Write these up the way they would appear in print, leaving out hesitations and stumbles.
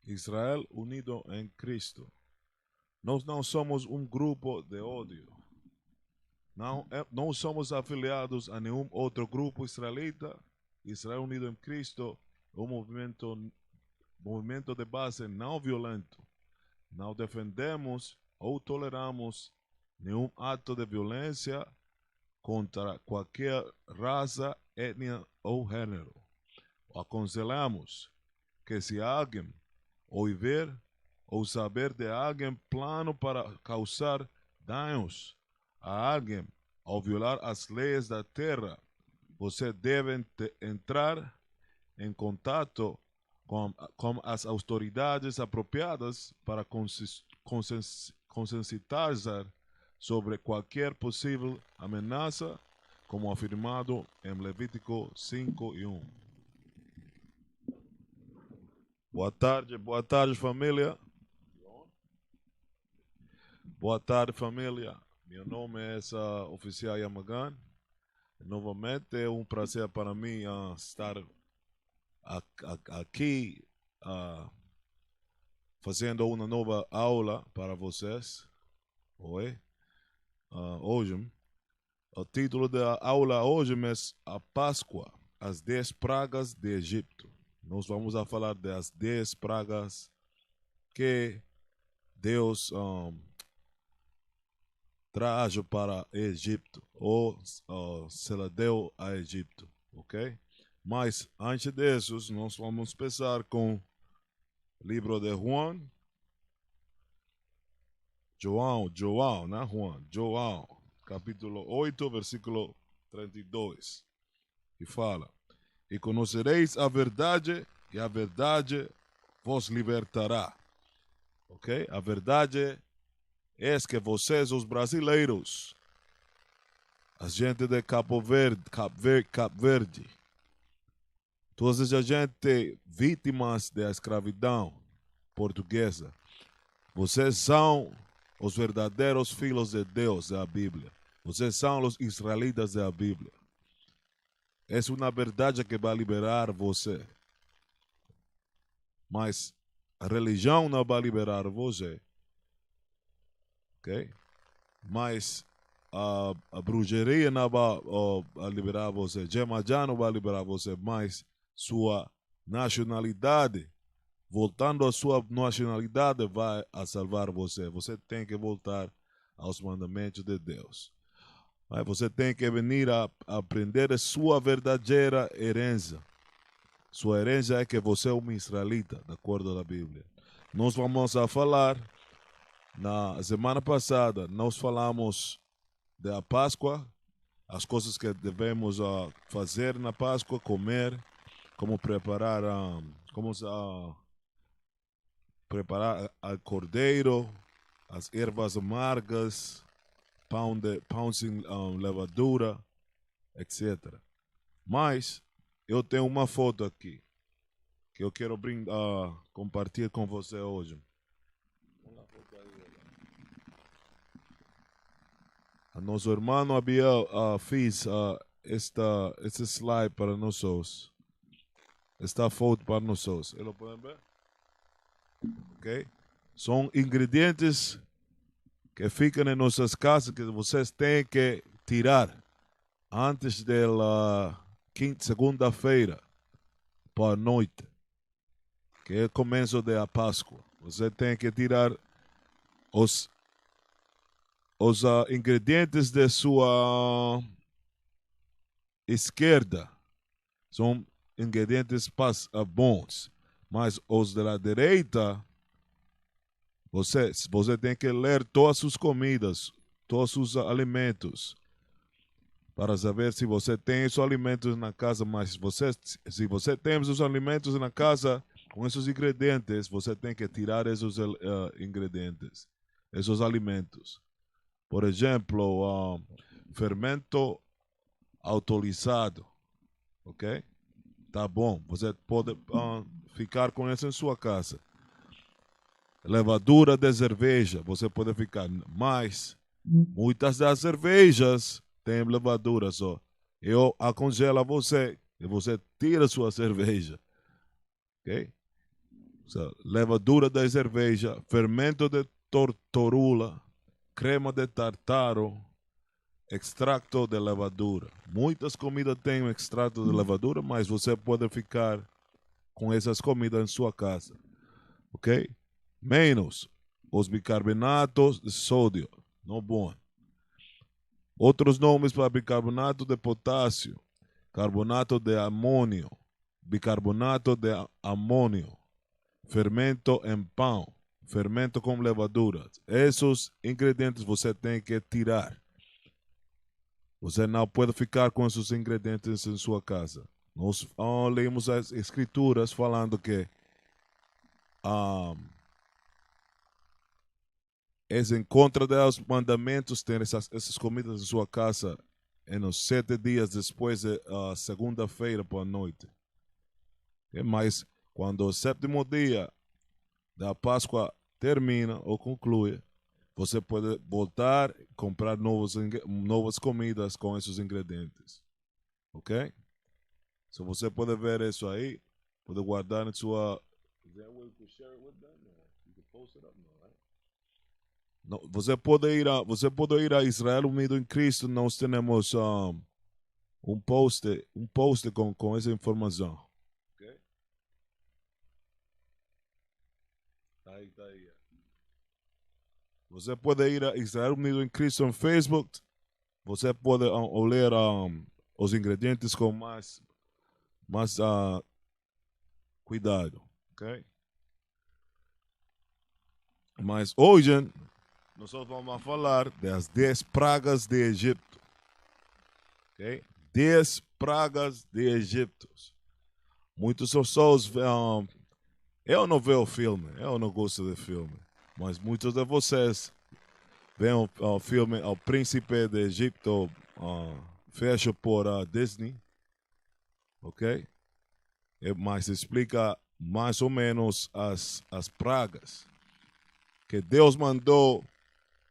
Israel unido em Cristo. Nós não somos um grupo de ódio. Não somos afiliados a nenhum outro grupo israelita. Israel unido em Cristo é um movimento de base não violento. Não defendemos ou toleramos nenhum ato de violência contra qualquer raça, etnia ou gênero. Aconselhamos que se alguém ouvir ou saber de alguém plano para causar danos a alguém ao violar as leis da terra, você deve entrar em contato com as autoridades apropriadas para conscientizar sobre qualquer possível ameaça, como afirmado em Levítico 5:1. Boa tarde, família. Boa tarde, família. Meu nome é Oficial Yamagan. Novamente é um prazer para mim estar aqui fazendo uma nova aula para vocês. Hoje. O título da aula hoje é a Páscoa, as 10 pragas de Egito. Nós vamos a falar das 10 pragas que Deus traz para Egito, ou se la deu a Egito, ok? Mas antes disso, nós vamos começar com o livro de João, não é Juan? João, capítulo 8, versículo 32, e fala: E conhecereis a verdade, e a verdade vos libertará. Ok? A verdade é que vocês, os brasileiros, a gente de Cabo Verde, todas a gente vítimas da escravidão portuguesa, vocês são os verdadeiros filhos de Deus da Bíblia. Vocês são os israelitas da Bíblia. É uma verdade que vai liberar você. Mas a religião não vai liberar você. Ok? Mas a bruxaria não vai liberar você. Jemayá não vai liberar você. Mas sua nacionalidade, voltando à sua nacionalidade, vai a salvar você. Você tem que voltar aos mandamentos de Deus. Mas você tem que venir a aprender a sua verdadeira herança. Sua herança é que você é um israelita, de acordo com a Bíblia. Nós vamos a falar, na semana passada, nós falamos da Páscoa, as coisas que devemos fazer na Páscoa, comer, como preparar, preparar o cordeiro, as ervas amargas, pão sem levadura, etc. Mas eu tenho uma foto aqui que eu quero compartilhar com você hoje. Nosso irmão havia fez este slide para nós. Esta foto para nós. Eles podem ver? Ok? São ingredientes que ficam em nossas casas que vocês têm que tirar antes da segunda-feira para a noite, que é o começo da Páscoa. Você tem que tirar os ingredientes de sua esquerda. São ingredientes bons, mas os da direita, você tem que ler todas as suas comidas, todos os alimentos, para saber se você tem esses alimentos na casa. Mas se você tem os alimentos na casa com esses ingredientes, você tem que tirar esses ingredientes, esses alimentos. Por exemplo, fermento autorizado, ok? Tá bom, você pode ficar com isso em sua casa. Levadura de cerveja, você pode ficar, mas muitas das cervejas têm levadura só. Eu aconselho a você que você tira sua cerveja, ok? levadura de cerveja, fermento de tortorula, crema de tartaro, extracto de levadura. Muitas comidas têm um extrato de levadura, mas você pode ficar com essas comidas em sua casa. Ok? Menos os bicarbonatos de sódio. Não bom. Outros nomes para bicarbonato de potássio: carbonato de amônio, bicarbonato de amônio, fermento em pão, fermento com levaduras. Esses ingredientes você tem que tirar. Você não pode ficar com esses ingredientes em sua casa. Nós lemos as escrituras falando que é em contra dos mandamentos ter essas comidas em sua casa nos 7 dias depois da segunda-feira para a noite. Mas quando o 7º dia da Páscoa termina ou conclui, você pode voltar e comprar novas comidas com esses ingredientes. Ok? Se você pode ver isso aí, pode guardar em sua... Is there a way to share it with them? You can post it up? No, right? No, você pode ir a Israel Unido em Cristo. Nós temos um post com essa informação. Ok? Tá aí. Você pode ir a Israel Unido em Cristo no Facebook. Você pode ler os ingredientes com mais cuidado, ok? Mas hoje nós vamos falar das 10 pragas de Egito, ok? 10 pragas de Egito. Muitas pessoas, eu não vejo o filme, eu não gosto de filme, mas muitos de vocês veem o filme O Príncipe de Egito, fecho por Disney, ok? Mas explica mais ou menos as pragas que Deus mandou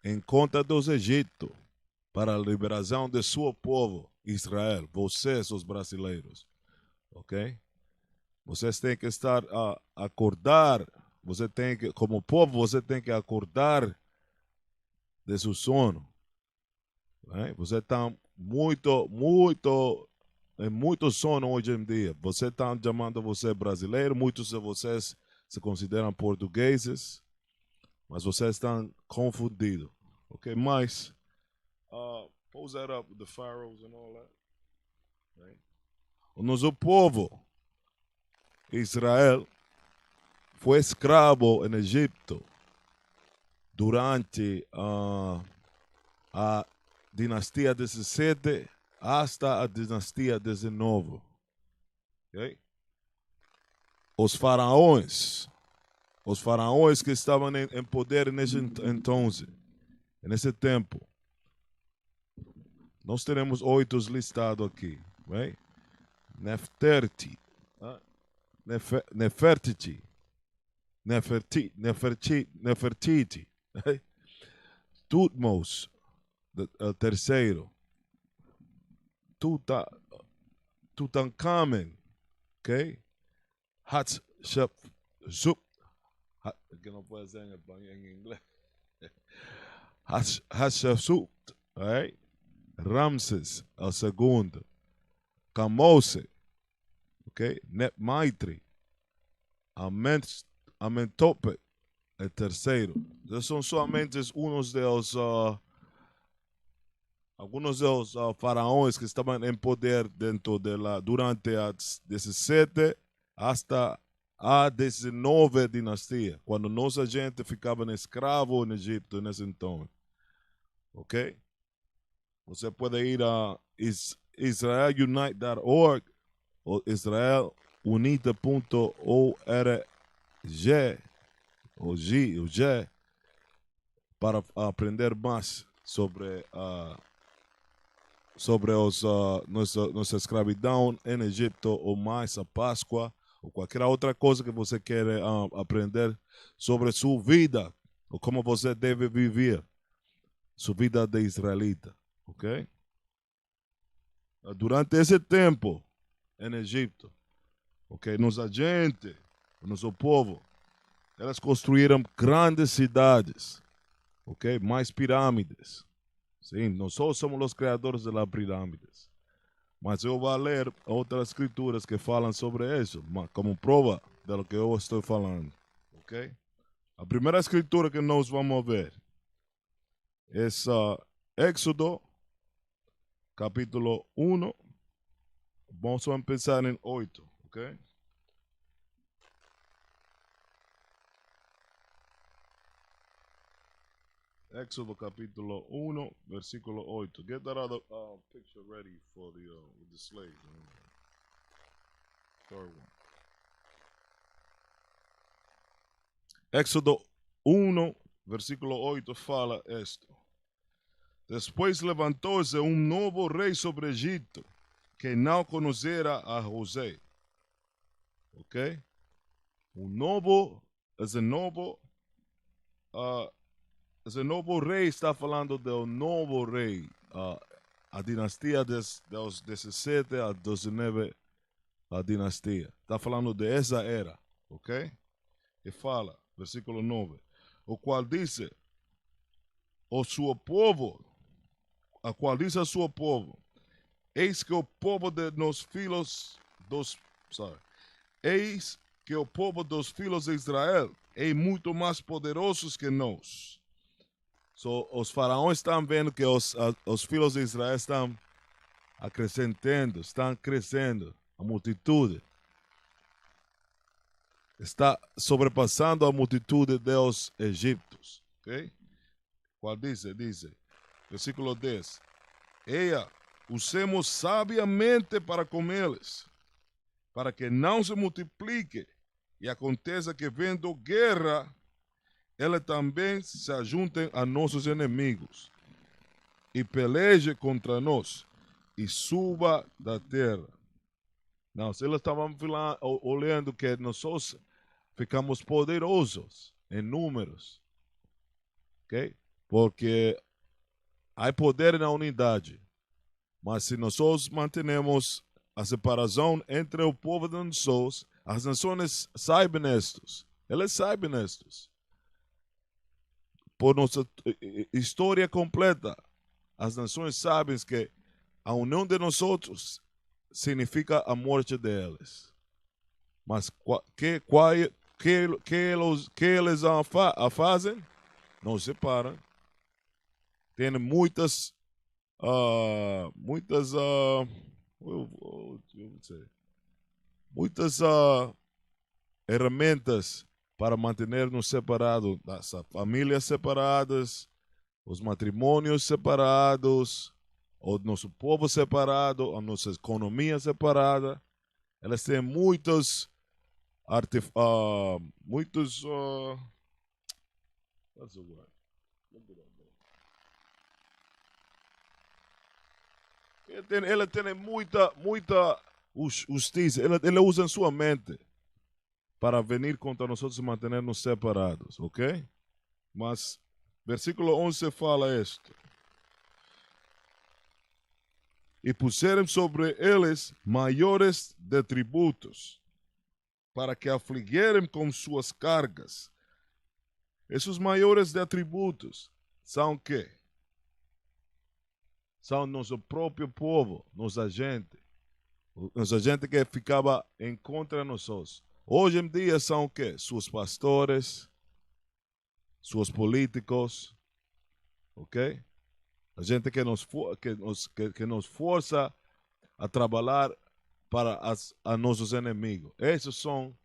em conta dos Egito para a liberação de seu povo, Israel, vocês, os brasileiros, ok? Vocês têm que estar a acordar, você tem que, como povo, você tem que acordar de seu sono. Né? Você está muito sono hoje em dia. Você está chamando você brasileiro, muitos de vocês se consideram portugueses, mas vocês estão confundidos. Ok, mas pose that up with the pharaohs and all that. Right? O nosso povo, Israel, foi escravo no Egito durante a dinastia 17 hasta a dinastia 19. Okay? Os faraós que estavam em poder nesse tempo, nós teremos 8 listados aqui, right? Nefertiti, Tutmos, o terceiro, Tutankhamen, ok? Hatshepsut, que não pode dizer em inglês. Hatshepsut, right? Ramses, o segundo. Kamose, ok? Netmaitri, Amenhotep, o terceiro. Esses são somente alguns dos faraós que estavam em poder durante a 17 hasta a 19 dinastia, quando nossa gente ficava escravo no Egito nesse então. Ok? Você pode ir a israelunite.org ou israelunite.org para aprender mais sobre nossa escravidão em Egito, ou mais a Páscoa, ou qualquer outra coisa que você queira aprender sobre sua vida, ou como você deve viver sua vida de israelita, ok? Durante esse tempo, em Egito, ok? Nossa gente, nosso povo, elas construíram grandes cidades, ok? Mais pirâmides. Sim, nós somos os criadores das pirâmides. Mas eu vou ler outras escrituras que falam sobre isso, como prova do que eu estou falando, ok? A primeira escritura que nós vamos ver é Éxodo, capítulo 1. Vamos empezar em 8, ok? Éxodo capítulo 1, versículo 8. Get that other picture ready for with the slave. Third one. Éxodo 1, versículo 8 fala esto. Después levantóse un nuevo rey sobre Egipto, que não conocera a José. Ok? Esse novo rei está falando do novo rei. A dinastia dos 17 a 19, a dinastia. Está falando de essa era. Ok? E fala, versículo 9, o qual dice, o seu povo, a qual diz a seu povo, eis que o povo de nos filhos dos, eis que o povo dos filhos de Israel é muito mais poderosos que nós. Os faraós estão vendo que os filhos de Israel estão acrescentando, estão crescendo, a multitude está sobrepassando a multitude dos egípcios. Ok? Qual diz? Versículo 10. Eia, usemos sabiamente para com eles, para que não se multiplique e aconteça que, vendo guerra, eles também se ajuntem a nossos inimigos e peleje contra nós e suba da terra. Não, se eles estavam olhando que nós ficamos poderosos em números, ok? Porque há poder na unidade, mas se nós mantenemos a separação entre o povo de nós, as nações sabem estes, eles sabem estes. Por nossa história completa, as nações sabem que a união de nós significa a morte deles. Mas que eles fazem? Não separam. Tem muitas ferramentas para manter-nos separados, as famílias separadas, os matrimônios separados, o nosso povo separado, a nossa economia separada. Elas têm muitos what's the word? Ele tem muita justiça. Ele usa sua mente para vir contra nós e manter-nos separados, ok? Mas versículo 11 fala isto. E puseram sobre eles maiores de tributos, para que afligirem com suas cargas. Esses maiores de atributos são que? São nosso próprio povo, nossa gente que ficava em contra de nós. Hoje em dia são o quê? Seus pastores, seus políticos, ok? A gente que nos força a trabalhar para a nossos inimigos. Esses são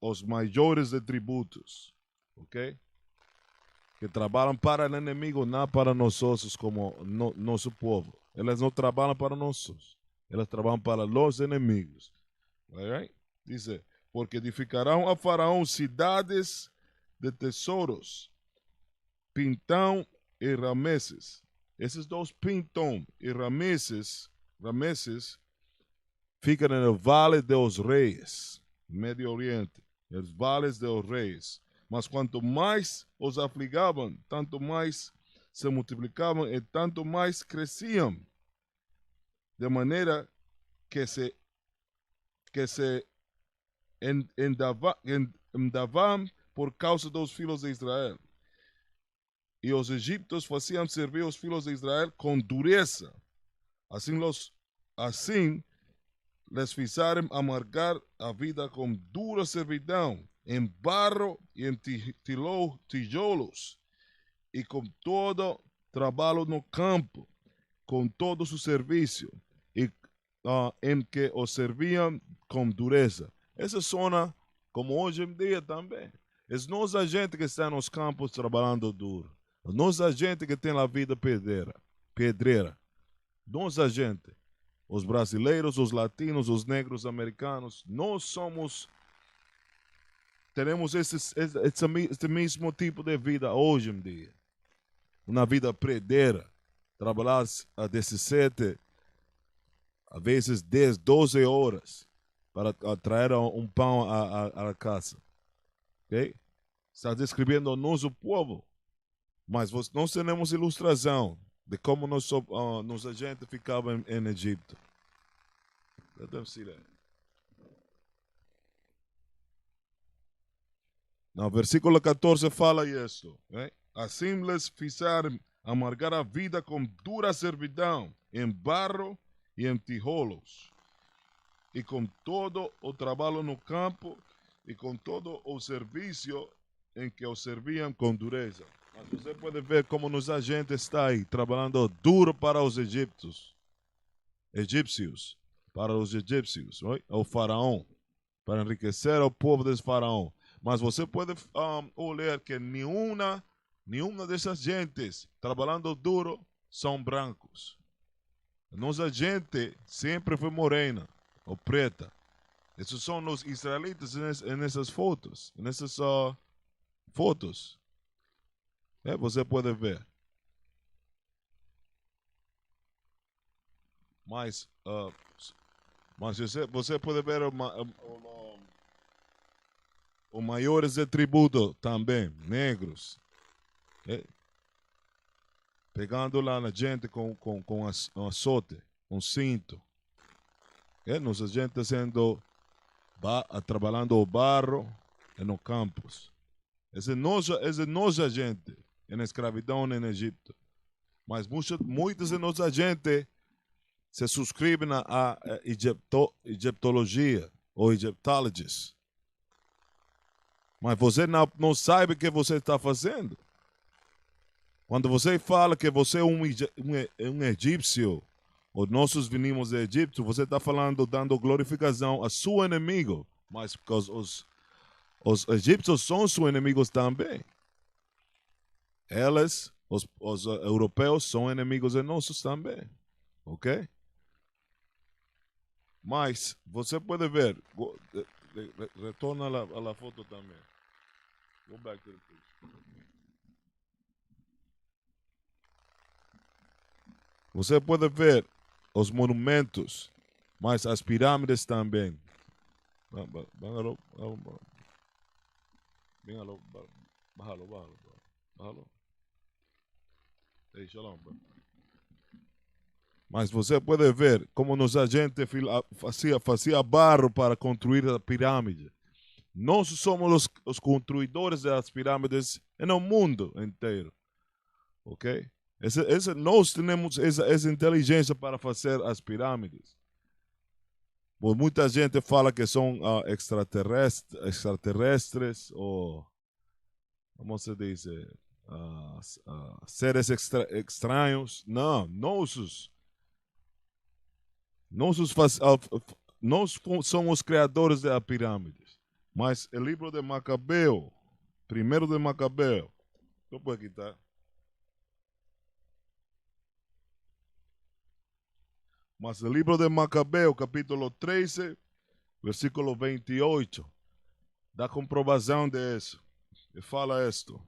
os maiores de tributos, ok? Que trabalham para o inimigo, não para nós como nosso povo. Eles não trabalham para nós, eles trabalham para os inimigos. Right? Diz, porque edificarão a Faraó cidades de tesouros, Pintão e Rameses. Esses dois, Pintão e Rameses ficam no Vale dos Reis, Médio Oriente, os Vales dos Reis. Mas quanto mais os afligavam, tanto mais se multiplicavam e tanto mais cresciam. De maneira que se endavam por causa dos filhos de Israel. E os egípcios faziam servir os filhos de Israel com dureza. Assim les fizeram amargar a vida com dura servidão, em barro e em tijolos, e com todo trabalho no campo, com todo o serviço, e em que os serviam com dureza. Essa zona, como hoje em dia também. É nossa gente que está nos campos trabalhando duro. É nossa gente que tem a vida pedreira. Nossa gente. Os brasileiros, os latinos, os negros americanos, nós temos esse mesmo tipo de vida hoje em dia. Uma vida pedreira. Trabalhar a 17, a vezes 10, 12 horas para trazer um pão à casa. Okay? Está descrevendo o nosso povo. Mas nós temos ilustração de como nossa gente ficava em Egito. Let them see that. No versículo 14 fala isso. Right? Assim les fizeram amargar a vida com dura servidão, em barro e em tijolos, e com todo o trabalho no campo, e com todo o serviço em que os serviam com dureza. Mas você pode ver como nossa gente está aí, trabalhando duro para os egípcios, para os egípcios, right? O faraó, para enriquecer o povo desse faraó. Mas você pode olhar que nenhuma dessas gentes trabalhando duro são brancos. Nossa gente sempre foi morena ou preta. Esses são os israelitas nessas fotos. Nessas fotos. Você pode ver. Mas você pode ver os maiores de tributo também, negros. Pegando lá na gente com açote, com cinto. Nossa gente trabalhando o barro no campos. Essa é nossa gente na escravidão no Egito. Mas muitas de nossa gente se subscrevem a egiptologia ou egyptologists. Mas você não sabe o que você está fazendo. Quando você fala que você é um egípcio, ou nós vinimos do Egito, você está falando, dando glorificação a seu inimigo. Mas os egípcios são seus inimigos também. Eles, os europeus, são inimigos de nossos também. Ok? Mas você pode ver, retorna a la foto também. Go back to the picture. Você pode ver os monumentos, mas as pirâmides também. Bájalo. Ei, shalom. Mas você pode ver como nossa gente fazia barro para construir a pirâmide. Nós somos os construidores das pirâmides no mundo inteiro. Ok? Nós temos essa inteligência para fazer as pirâmides. Muita gente fala que são extraterrestres ou, como se diz, seres estranhos. Não, nós somos os criadores das pirâmides. Mas o livro de Macabeu, primeiro de Macabeu, eu vou quitar. Mas o livro de Macabeu, capítulo 13, versículo 28, dá comprovação disso. E fala isto.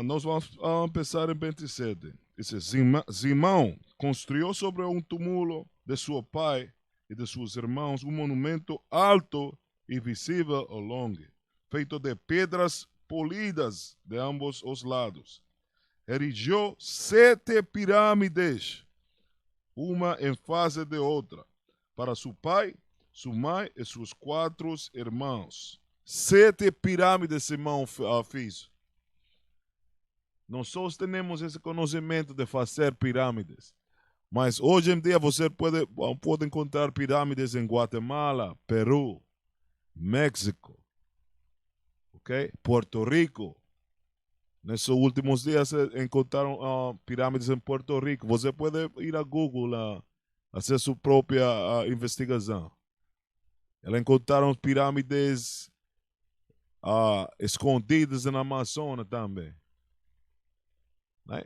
Nós vamos começar em 27. Diz: Simão construiu sobre um túmulo de seu pai e de seus irmãos um monumento alto e visível ao longe, feito de pedras polidas de ambos os lados. Erigiu 7 pirâmides, uma em face de outra, para seu pai, sua mãe e seus 4 irmãos. 7 pirâmides Simão fez. Nós só temos esse conhecimento de fazer pirâmides. Mas hoje em dia você pode encontrar pirâmides em Guatemala, Peru, México, okay? Porto Rico. Nesses últimos dias encontraram pirâmides em Porto Rico. Você pode ir a Google fazer sua própria investigação. Eles encontraram pirâmides escondidas na Amazônia também. Né?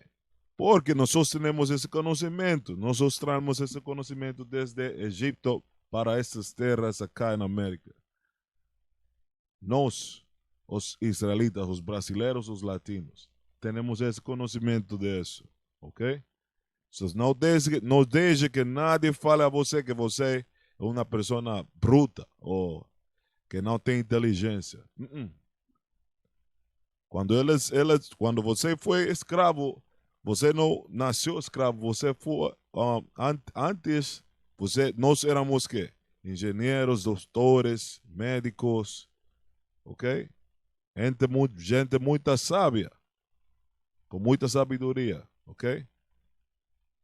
Porque nós temos esse conhecimento. Nós trazemos esse conhecimento desde Egito para essas terras aqui na América. Nós, os israelitas, os brasileiros, os latinos, temos esse conhecimento disso. Ok? Então, não deixe que nadie fale a você que você é uma pessoa bruta ou que não tem inteligência. Quando você foi escravo, você não nasceu escravo, você foi antes, nós éramos que engenheiros, doutores, médicos, ok? Gente muito sábia, com muita sabedoria, ok?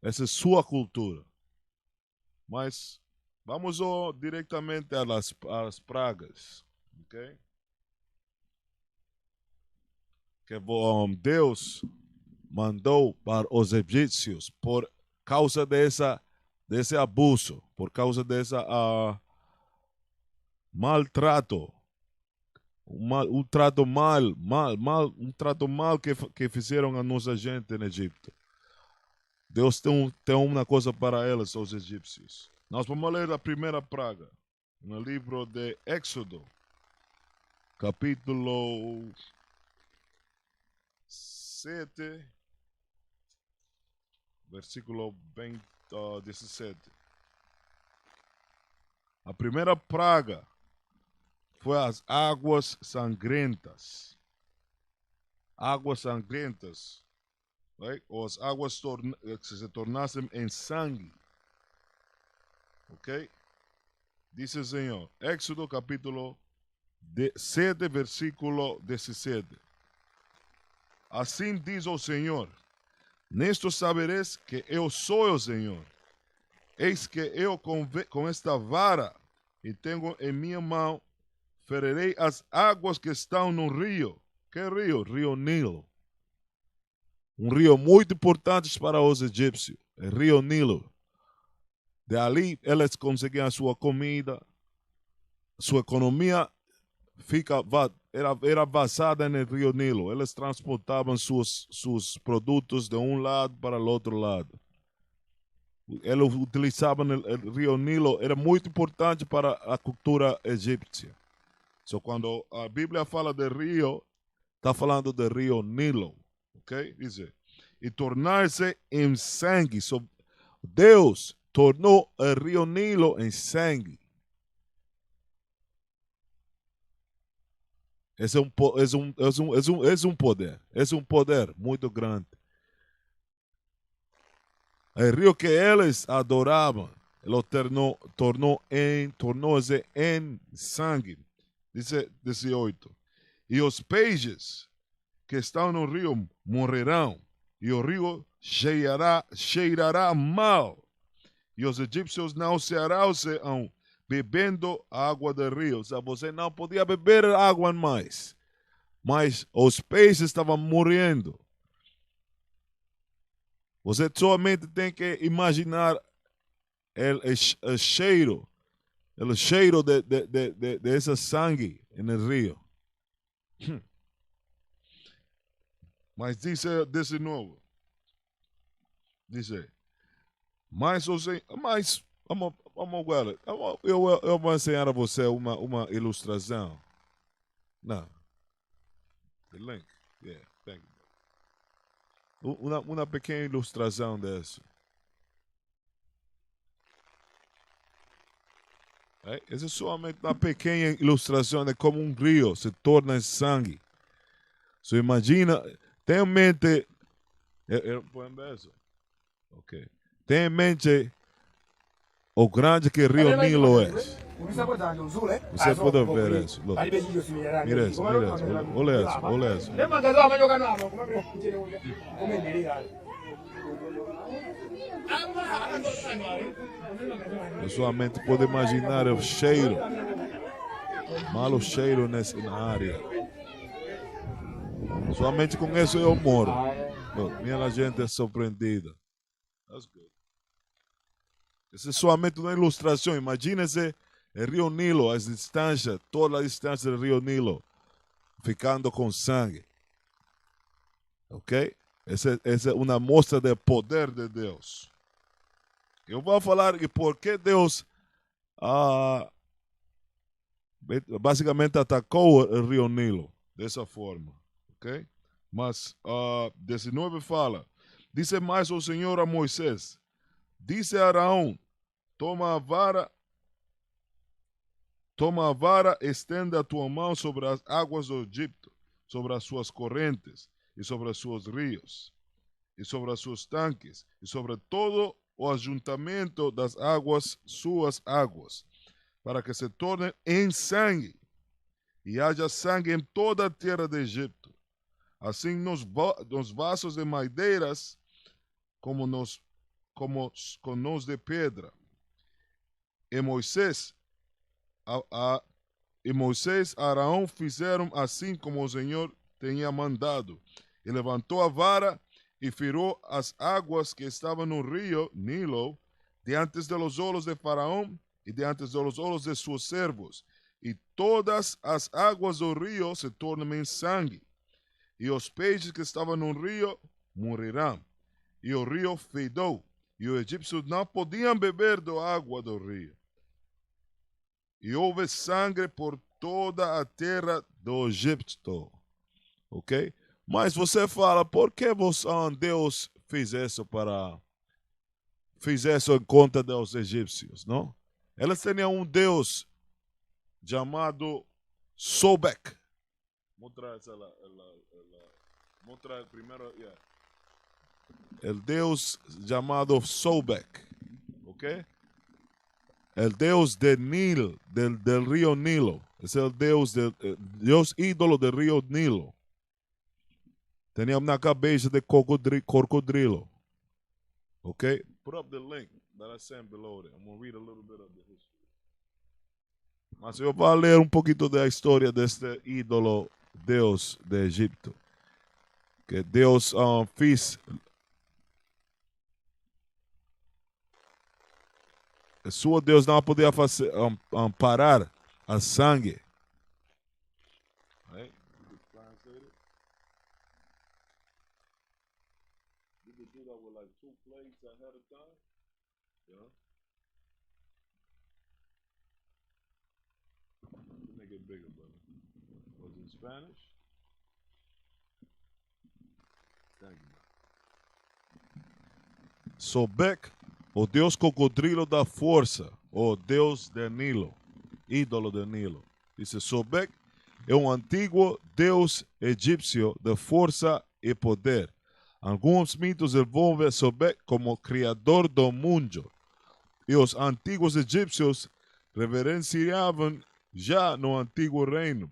Essa é sua cultura. Mas vamos diretamente às pragas, ok? Que Deus mandou para os egípcios por causa desse abuso, por causa desse maltrato, um trato mal que fizeram a nossa gente no Egito. Deus tem uma coisa para eles, os egípcios. Nós vamos ler a primeira praga no livro de Éxodo, capítulo 7, versículo 17. A primeira praga foi as águas sangrentas. Águas sangrentas. Right? Ou as águas que se tornassem em sangue. Ok? Diz o Senhor. Éxodo capítulo 7, versículo 17. Assim diz o Senhor. Nisto sabereis que eu sou o Senhor. Eis que eu com esta vara e tenho em minha mão, ferirei as águas que estão no rio. Que rio? Rio Nilo. Um rio muito importante para os egípcios. O rio Nilo. De ali eles conseguiam a sua comida, sua economia era basada no rio Nilo. Eles transportavam seus produtos de um lado para o outro lado. Eles utilizavam o rio Nilo, era muito importante para a cultura egípcia. So, quando a Bíblia fala de rio, está falando do rio Nilo. Ok? Diz, e tornar-se em sangue. So, Deus tornou o rio Nilo em sangue. Esse é um poder. Esse é um poder muito grande. O rio que eles adoravam, ele tornou-se em sangue. Diz 18. E os peixes que estão no rio morrerão, e o rio cheirará mal. E os egípcios não se arrasam bebendo água do rio. O sea, você não podia beber água mais. Mas os peixes estavam morrendo. Você somente tem que imaginar o cheiro de esse sangue no rio. Mas diz de novo. Diz, mas vamos agora. Eu vou ensinar a você uma ilustração. Não. The link. Yeah, thank you. Uma pequena ilustração dessa. Essa é somente uma pequena ilustração de como um rio se torna em sangue. Você imagina, tem em mente. Ok. Tem em mente o grande que o rio Nilo é. Você pode ver isso. Mira isso, mira isso. Olha isso, olha isso. A sua mente pode imaginar o cheiro, malo cheiro na área. Somente com isso eu moro. Minha gente é surpreendida. That's good. Essa é somente uma ilustração. Imagínense o Rio Nilo, a distância, toda a distância do Rio Nilo, ficando com sangue. Ok? Essa é uma mostra do poder de Deus. Eu vou falar que por que Deus basicamente atacou o Rio Nilo dessa forma. Ok? Mas 19 fala, disse mais o Senhor a Moisés, disse a Arão, toma a vara, estenda a tua mão sobre as águas do Egito, sobre as suas correntes, e sobre os seus rios, e sobre os seus tanques, e sobre todo o ajuntamento das águas, suas águas, para que se tornem em sangue, e haja sangue em toda a terra de Egito. Assim nos vasos de madeiras, como nos de pedra. E Moisés e Arão fizeram assim como o Senhor tinha mandado. E levantou a vara e feriu as águas que estavam no rio Nilo, diante de los olhos de Faraó e diante de los olhos de seus servos. E todas as águas do rio se tornam em sangue. E os peixes que estavam no rio morrerão. E o rio fedou. E os egípcios não podiam beber da água do rio. E houve sangue por toda a terra do Egito. Ok? Mas você fala, por que Deus fez isso em conta dos egípcios, não? Eles tinham um Deus chamado Sobek. Mostrar primeiro, el Deus chamado Sobek, ok? El Deus del río Nilo. Es el Deus ídolo del río Nilo. Tenía una cabeza de cocodrilo. Okay? Put up the link that I sent below there. I'm going to read a little bit of the history. Mas eu vou ler um pouquinho da história deste ídolo Deus de Egipto. Que Deus fez. Sua Deus não podia fazer, parar a sangue. Right? Did they do that with like 2 plates ahead of time? Yeah. Make it bigger, brother. Was it in Spanish? Thank you. Sobek, o Deus cocodrilo da força, o Deus de Nilo, ídolo de Nilo. Dice, Sobek é um antigo Deus egípcio de força e poder. Alguns mitos envolvem Sobek como criador do mundo. E os antigos egípcios reverenciavam já no antigo reino.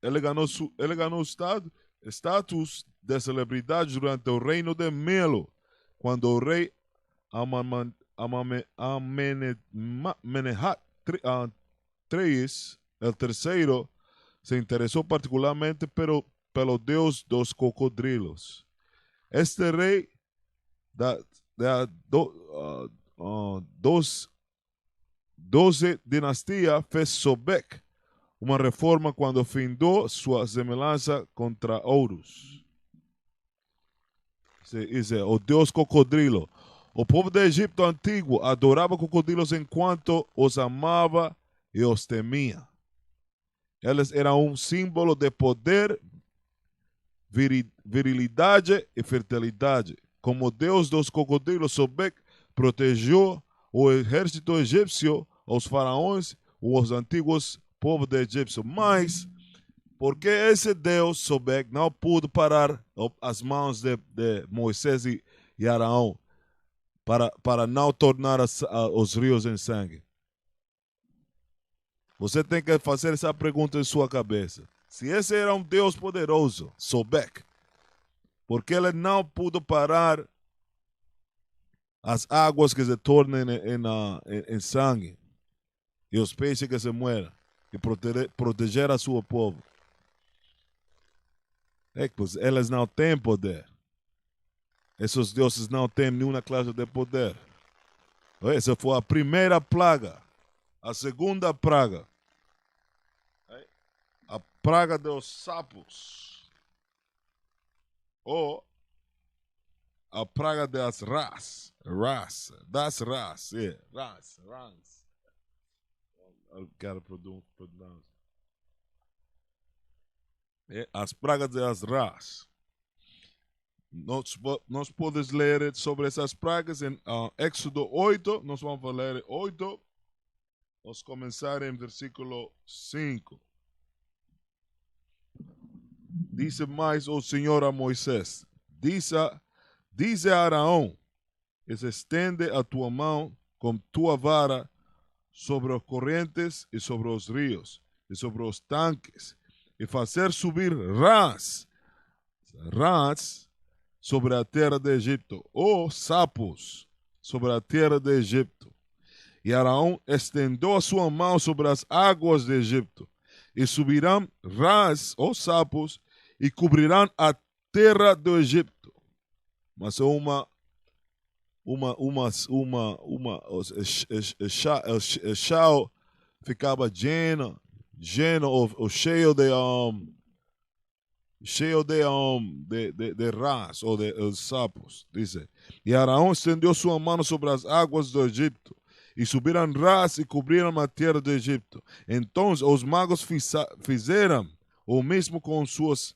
Ele ganhou status de celebridade durante o reino de Melo, quando o rei Amenemhat III, el terceiro, se interessou particularmente pelo Deus dos cocodrilos. Este rei da 12 dinastia fez Sobek uma reforma quando findou sua semelhança contra Horus. O Deus cocodrilo. O povo do Egito antigo adorava cocodrilos enquanto os amava e os temia. Eles eram um símbolo de poder, virilidade e fertilidade. Como Deus dos cocodrilos, Sobek protegeu o exército egípcio, os faraós, os antigos povos do Egito. Mas, porque esse Deus, Sobek, não pôde parar as mãos de Moisés e Arão para não tornar os rios em sangue? Você tem que fazer essa pergunta em sua cabeça. Se esse era um Deus poderoso, Sobek, por que ele não pôde parar as águas que se tornem em sangue e os peixes que se mueram e proteger a seu povo? É que pois, eles não têm poder. Esses deuses não têm nenhuma classe de poder. Essa foi a primeira praga. A segunda praga. A praga dos sapos. Ou a praga das rãs. Das rãs. Yeah. Rãs. I gotta pronounce. As pragas das rãs. Nós podemos ler sobre essas pragas em Éxodo 8. Nós vamos ler 8. Vamos começar em versículo 5. Dice mais o Senhor a Moisés: dice a Araón, estende a tua mão com tua vara sobre as correntes e sobre os rios e sobre os tanques e fazer subir rãs sobre a terra de Egipto, ou sapos sobre a terra de Egipto. E Araón estendeu a sua mão sobre as águas de Egipto, e subirão rãs ou sapos e cobrirão a terra do Egipto. Mas o chão ficava cheio de rãs ou de sapos, dice. E Araón estendeu sua mão sobre as águas do Egito, e subiram rãs e cobriram a terra do Egito. Então os magos fizeram o mesmo com seus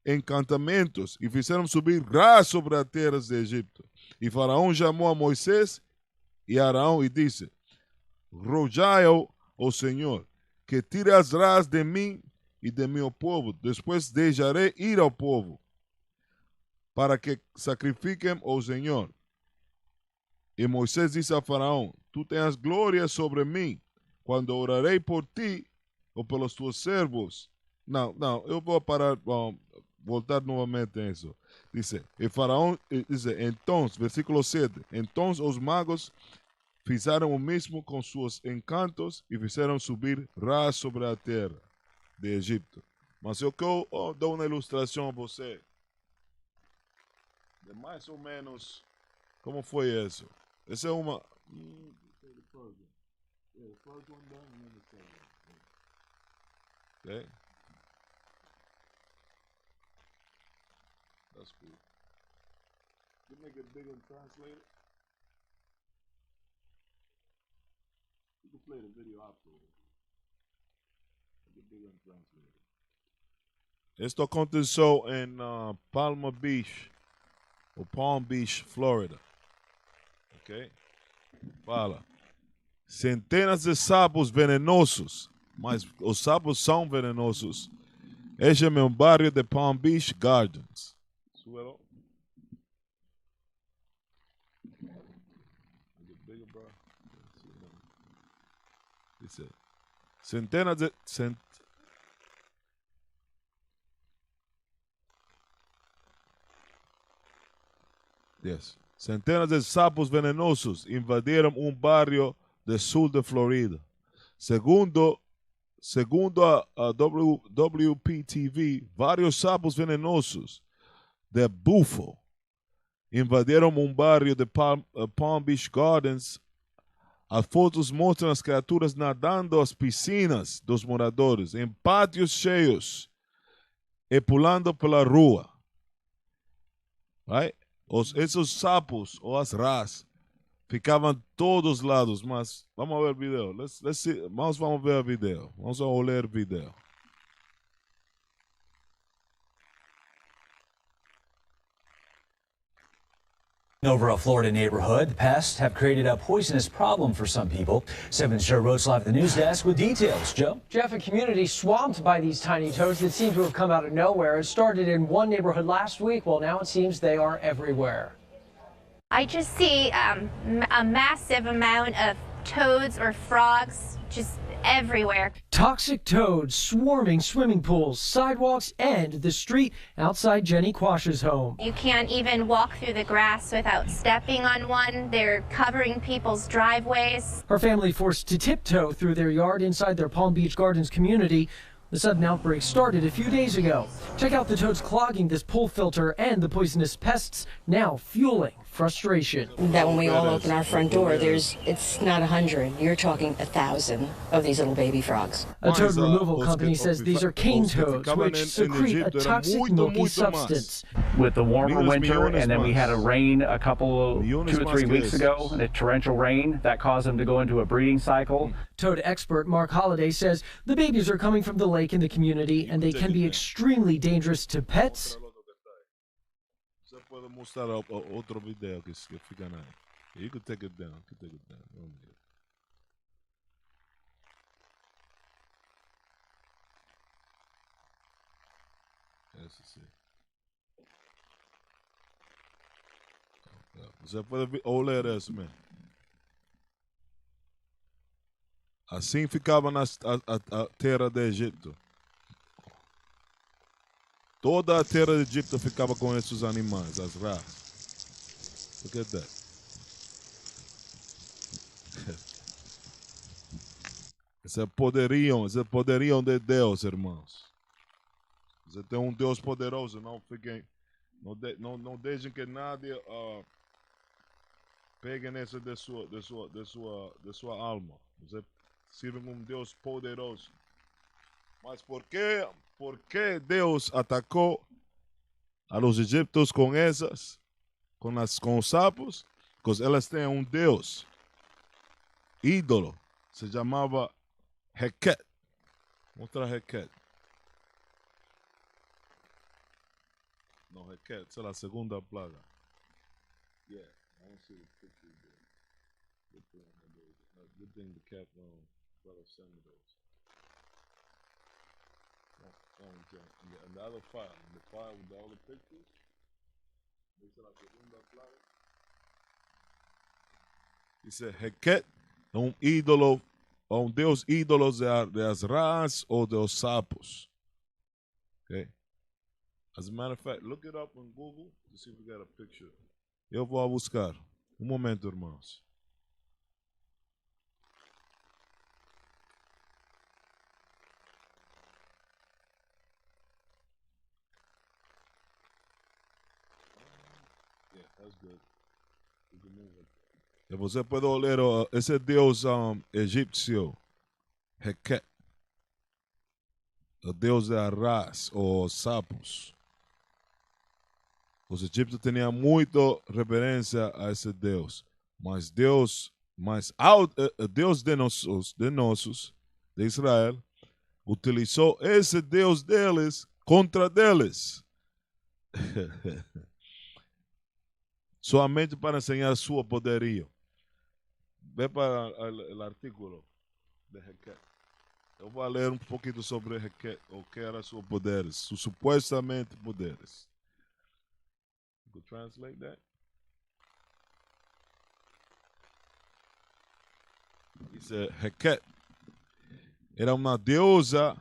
encantamentos, e fizeram subir rãs sobre a terra do Egito. E Faraó chamou a Moisés e Araón e disse: rogai ao Senhor que tire as rãs de mim e de meu povo, depois deixarei ir ao povo, para que sacrifiquem ao Senhor. E Moisés disse a Faraó: tu tens glória sobre mim, quando orarei por ti ou pelos teus servos. Não, eu vou parar, voltar novamente a isso. Dice, e Faraó, então, versículo 7, então os magos fizeram o mesmo com seus encantos e fizeram subir rãs sobre a terra de Egito. Mas eu dou uma ilustração a você de mais ou menos como foi isso. Essa é uma... Okay. That's cool. You make it big and translate it. You can play the video afterwards. Make it big and translate it. Esto aconteceu em Palm Beach, Florida. Ok? Fala. Centenas de sapos venenosos, mas os sapos são venenosos. Este é um bairro de Palm Beach Gardens. Suelo. Dice, centenas de sapos venenosos invadiram bairro do sul de Florida. Segundo a WPTV, vários sapos venenosos de bufo invadiram bairro de Palm Beach Gardens. As fotos mostram as criaturas nadando às piscinas dos moradores, em pátios cheios e pulando pela rua. Right? Esses sapos ou as rãs ficavam todos os lados, mas vamos ver o vídeo. Vamos ver o vídeo. Vamos olhar o vídeo. Over a Florida neighborhood, the pests have created a poisonous problem for some people. 7 Show Roads live at the news desk with details. Joe? Jeff, a community swamped by these tiny toads that seem to have come out of nowhere. It started in one neighborhood last week. Well, now it seems they are everywhere. I just see a massive amount of toads or frogs just everywhere. Toxic toads swarming swimming pools, sidewalks, and the street outside Jenny Quash's home. You can't even walk through the grass without stepping on one. They're covering people's driveways. Her family forced to tiptoe through their yard inside their Palm Beach Gardens community. The sudden outbreak started a few days ago. Check out the toads clogging this pool filter and the poisonous pests now fueling frustration. That when we all open our front door, it's not 100, you're talking 1,000 of these little baby frogs. A toad removal company says these are cane toads, which secrete a toxic milky substance. With the warmer winter, and then we had a rain a couple, 2 or 3 weeks ago, a torrential rain that caused them to go into a breeding cycle. Toad expert Mark Holliday says the babies are coming from the lake in the community, and they can be extremely dangerous to pets. Puedo mostrar otro video que fica aí. You can take it down. You can take it down. Esse sim. Você pode olhar isso mesmo. Assim ficava a terra do Egito. Toda a terra do Egito ficava com esses animais, as raças. Look at that. Esse é poderiam de Deus, irmãos. Você tem um Deus poderoso, não deixem que nada pegue nessa de sua alma. Você serve um Deus poderoso. Mas por que Deus atacou a los egípcios com os sapos? Porque elas têm um Deus, ídolo, se chamava Heket. Mostra Heket. Não, Heket, essa é a segunda plaga. Yeah, I don't see the picture there. Good thing the cat brother sent me those. And the other file, the file with all the pictures, esa es la segunda plaga. Dice Heket, un ídolo, un deus ídolo de as rãs ou de os sapos. Okay? As a matter of fact, look it up on Google to see if we got a picture. Eu vou buscar. Momento, irmãos. E você pode ler esse deus egípcio, Heket, o deus de Arras, ou sapos. Os egípcios tinham muita reverência a esse deus, mas Deus de nossos, de Israel, utilizou esse deus deles contra deles. Somente para enseñar su poderío. Ve para el artículo de Heket. Eu vou ler um pouquinho sobre Heket, o que eram seus poderes, sus supuestamente poderes. You could translate that? Dice Heket era uma deusa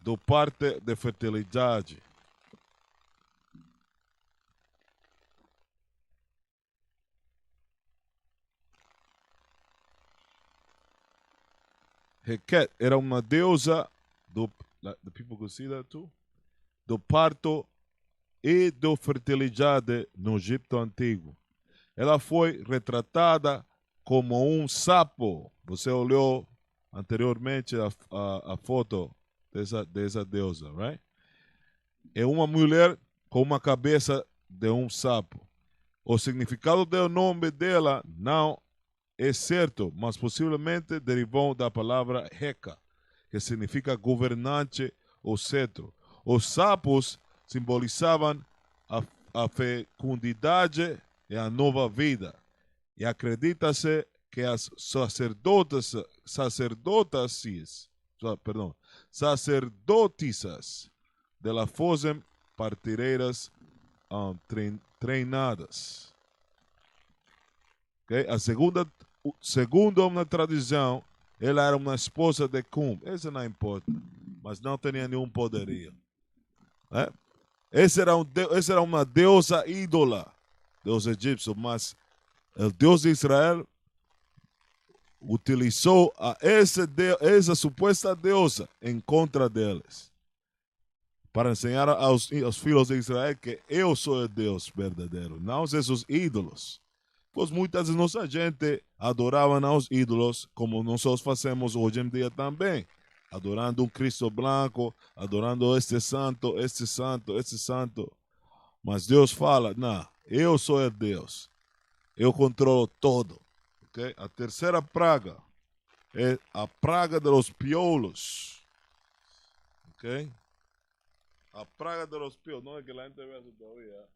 do parte de fertilidade. Heket era uma deusa the people could see that too, do parto e da fertilidade no Egito Antigo. Ela foi retratada como um sapo. Você olhou anteriormente a foto dessa deusa, right? É uma mulher com uma cabeça de um sapo. O significado do nome dela não é certo, mas possivelmente derivou da palavra Heka, que significa governante ou cetro. Os sapos simbolizavam a fecundidade e a nova vida. E acredita-se que as sacerdotisas dela fossem parteiras treinadas. Okay? Segundo uma tradição, ela era uma esposa de Cum. Isso não importa. Mas não tinha nenhum poderio. Essa era uma deusa ídola dos egípcios, mas o Deus de Israel utilizou essa suposta deusa em contra deles, para ensinar aos filhos de Israel que eu sou o Deus verdadeiro, não esses ídolos. Pois muitas vezes nossa gente adorava aos ídolos, como nós fazemos hoje em dia também, adorando um Cristo branco, adorando este santo. Mas Deus fala, não, eu sou o Deus, eu controlo todo. Okay? A terceira praga é a praga dos piolos. Okay? A praga de los piolos. No es que la gente vea eso todavía.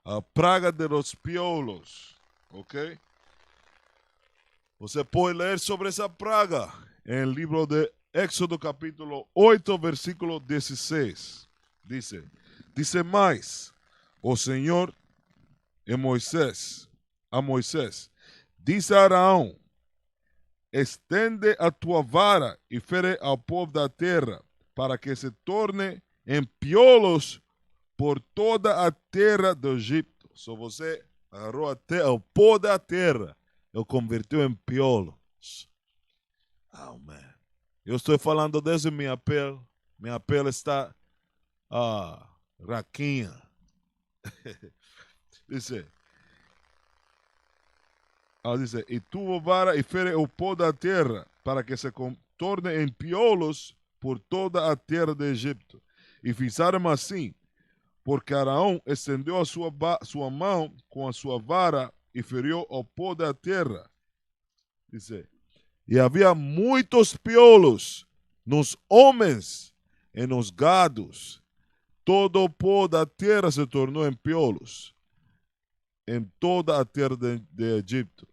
A praga de los piolos. Ok? Você pode ler sobre essa praga em el livro de Éxodo capítulo 8, versículo 16. Dice mais, o Senhor a Moisés, dice a Araão, estende a tua vara e fere ao povo da terra, para que se torne em piolos por toda a terra do Egito. So você agarrou o pó da terra e o converteu em piolos. Oh, man. Eu estou falando desde minha pele. Minha pele está raquinha. Dice, e tuvo vara e fere o pó da terra, para que se torne em piolos por toda a terra de Egito. E fizeram assim, porque Araão estendeu a sua mão com a sua vara e feriu o pó da terra. Dice, e havia muitos piolos nos homens e nos gados. Todo o pó da terra se tornou em piolos em toda a terra de Egito.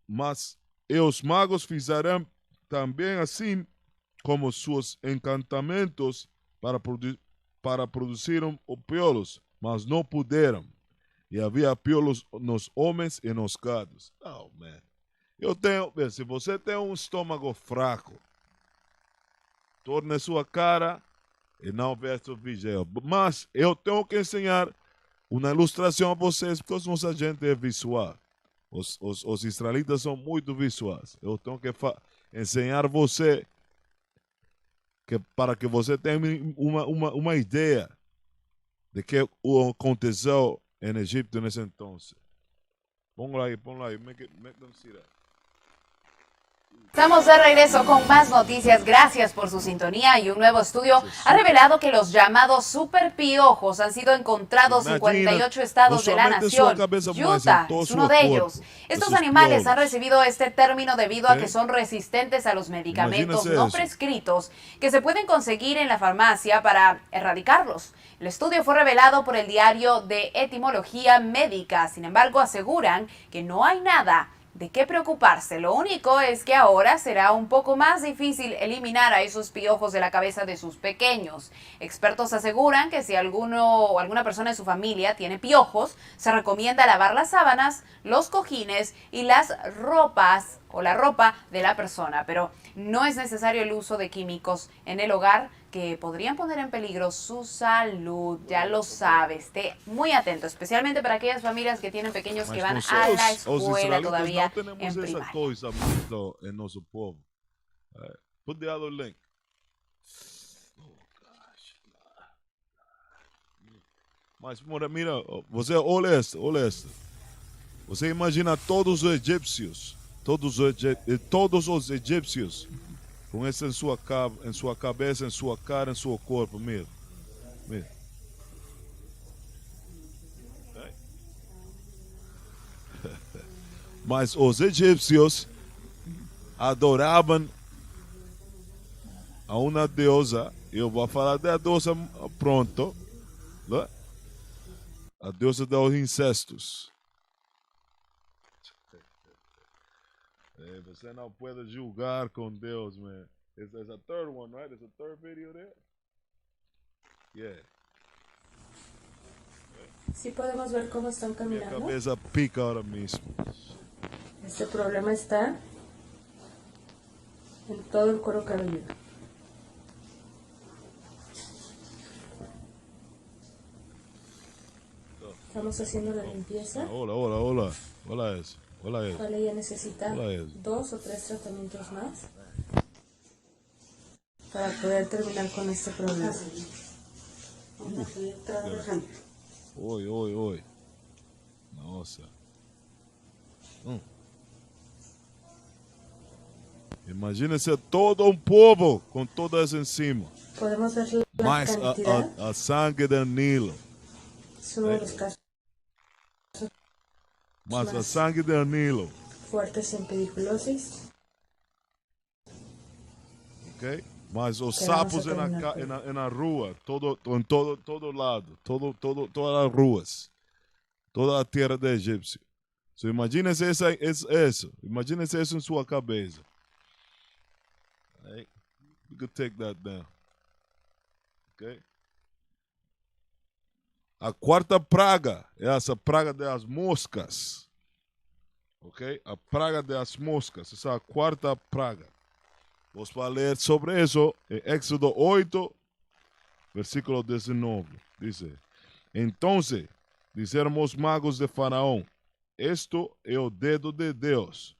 Mas os magos fizeram também assim como seus encantamentos para produzir piolos, mas não puderam. E havia piolos nos homens e nos gados. Oh, man. Se você tem um estômago fraco, torne sua cara e não veja o vídeo. Mas eu tenho que ensinar uma ilustração a vocês, porque nossa gente é visual. Os israelitas são muito visuais. Eu tenho que ensinar você para que você tenha uma ideia de que aconteceu em Egito nesse entonces. Ponlo ahí. Make them see that. Estamos de regreso con más noticias. Gracias por su sintonía. Y un nuevo estudio ha revelado que los llamados superpiojos han sido encontrados en 48 estados de la nación. Utah es uno de ellos. Estos animales han recibido este término debido a que son resistentes a los medicamentos no prescritos que se pueden conseguir en la farmacia para erradicarlos. El estudio fue revelado por el diario de Etimología Médica. Sin embargo, aseguran que no hay nada de qué preocuparse. Lo único es que ahora será un poco más difícil eliminar a esos piojos de la cabeza de sus pequeños. Expertos aseguran que si alguno o alguna persona de su familia tiene piojos, se recomienda lavar las sábanas, los cojines y las ropas o la ropa de la persona. Pero no es necesario el uso de químicos en el hogar que podrían poner en peligro su salud. Ya lo sabe, esté muy atento, especialmente para aquellas familias que tienen pequeños que van a la escuela todavía en primaria. Coisa en nuestro pueblo. Put the other link. Oh, gosh. Mas, mira, você olha esto. Você imagina todos os egípcios, todos os egípcios com isso em sua cabeça, em sua cara, em seu corpo. Mira. Mas os egípcios adoravam a uma deusa. Eu vou falar da deusa pronto. Né? A deusa dos incestos. Você não pode julgar com Deus, man. There's a third one, right? There's a third video there? Yeah. Sí podemos ver cómo están Minha caminando. cabeça pica ahora mismo. Este problema está en todo el cuero cabelludo. Estamos haciendo la limpieza. Hola eso. Vale, ella necesita 2 o 3 tratamientos más para poder terminar con este problema. Oi. Nossa. Imagínese todo um povo com toda essa enzima. Podemos ver la Mais cantidad. a sangue do Nilo. Es uno de los casos Mas a sangue do Nilo. fuertes en pediculosis. Ok? Mas os sapos na rua, todo lado, todas as ruas, toda a terra do egípcio. So imagínese isso. Imagínese isso em sua cabeça. Right? You could take that down. Ok? A quarta praga é essa praga das moscas. Ok? A praga das moscas. Essa é a quarta praga. Vamos ler sobre isso em Éxodo 8, versículo 19. Diz: Então disseram os magos de Faraó: Esto é o dedo de Deus.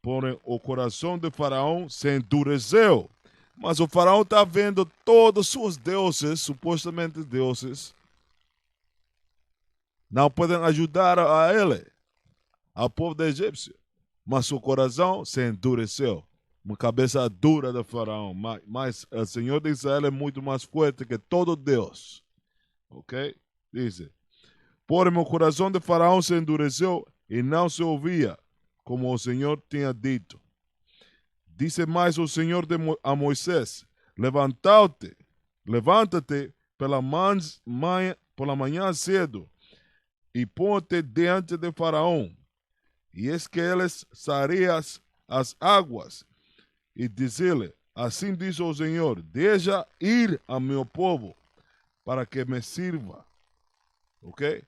Porém, o coração de Faraó se endureceu. Mas o Faraó está vendo todos os seus deuses, supostamente deuses, não podem ajudar a ele, ao povo do egípcio. Mas o coração se endureceu. Uma cabeça dura de Faraó. Mas o Senhor de Israel é muito mais forte que todo Deus. Ok? Diz: Porém, o coração de Faraó se endureceu e não se ouvia, como o Senhor tinha dito. Disse mais o Senhor a Moisés: Levanta-te pela manhã cedo e ponte diante de Faraó. E eis que eles sareias as águas. E diz-lhe: Assim diz o Senhor: Deixa ir a meu povo para que me sirva. Ok?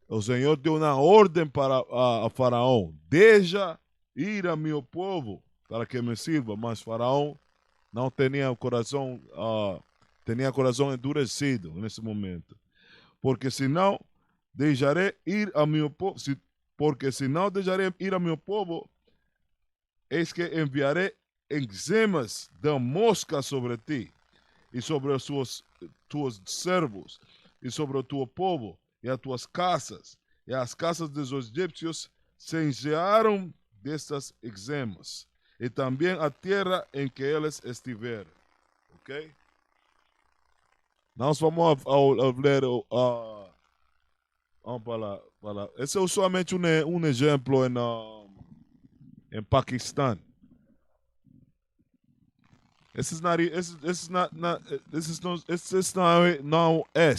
O Senhor deu uma ordem para a Faraó: Deixa ir a meu povo para que me sirva. Mas Faraó não tinha o coração, endurecido nesse momento. Porque senão deixarei ir a meu povo. Porque se não deixarei ir a meu povo, eis que enviarei eczemas da mosca sobre ti, e sobre os tuos servos, e sobre o teu povo, e as tuas casas, e as casas dos egípcios se enchearam destas eczemas, e também a terra em que eles estiverem. Ok? Nós vamos ler vamos falar. Esse é somente um exemplo em Paquistão. This não é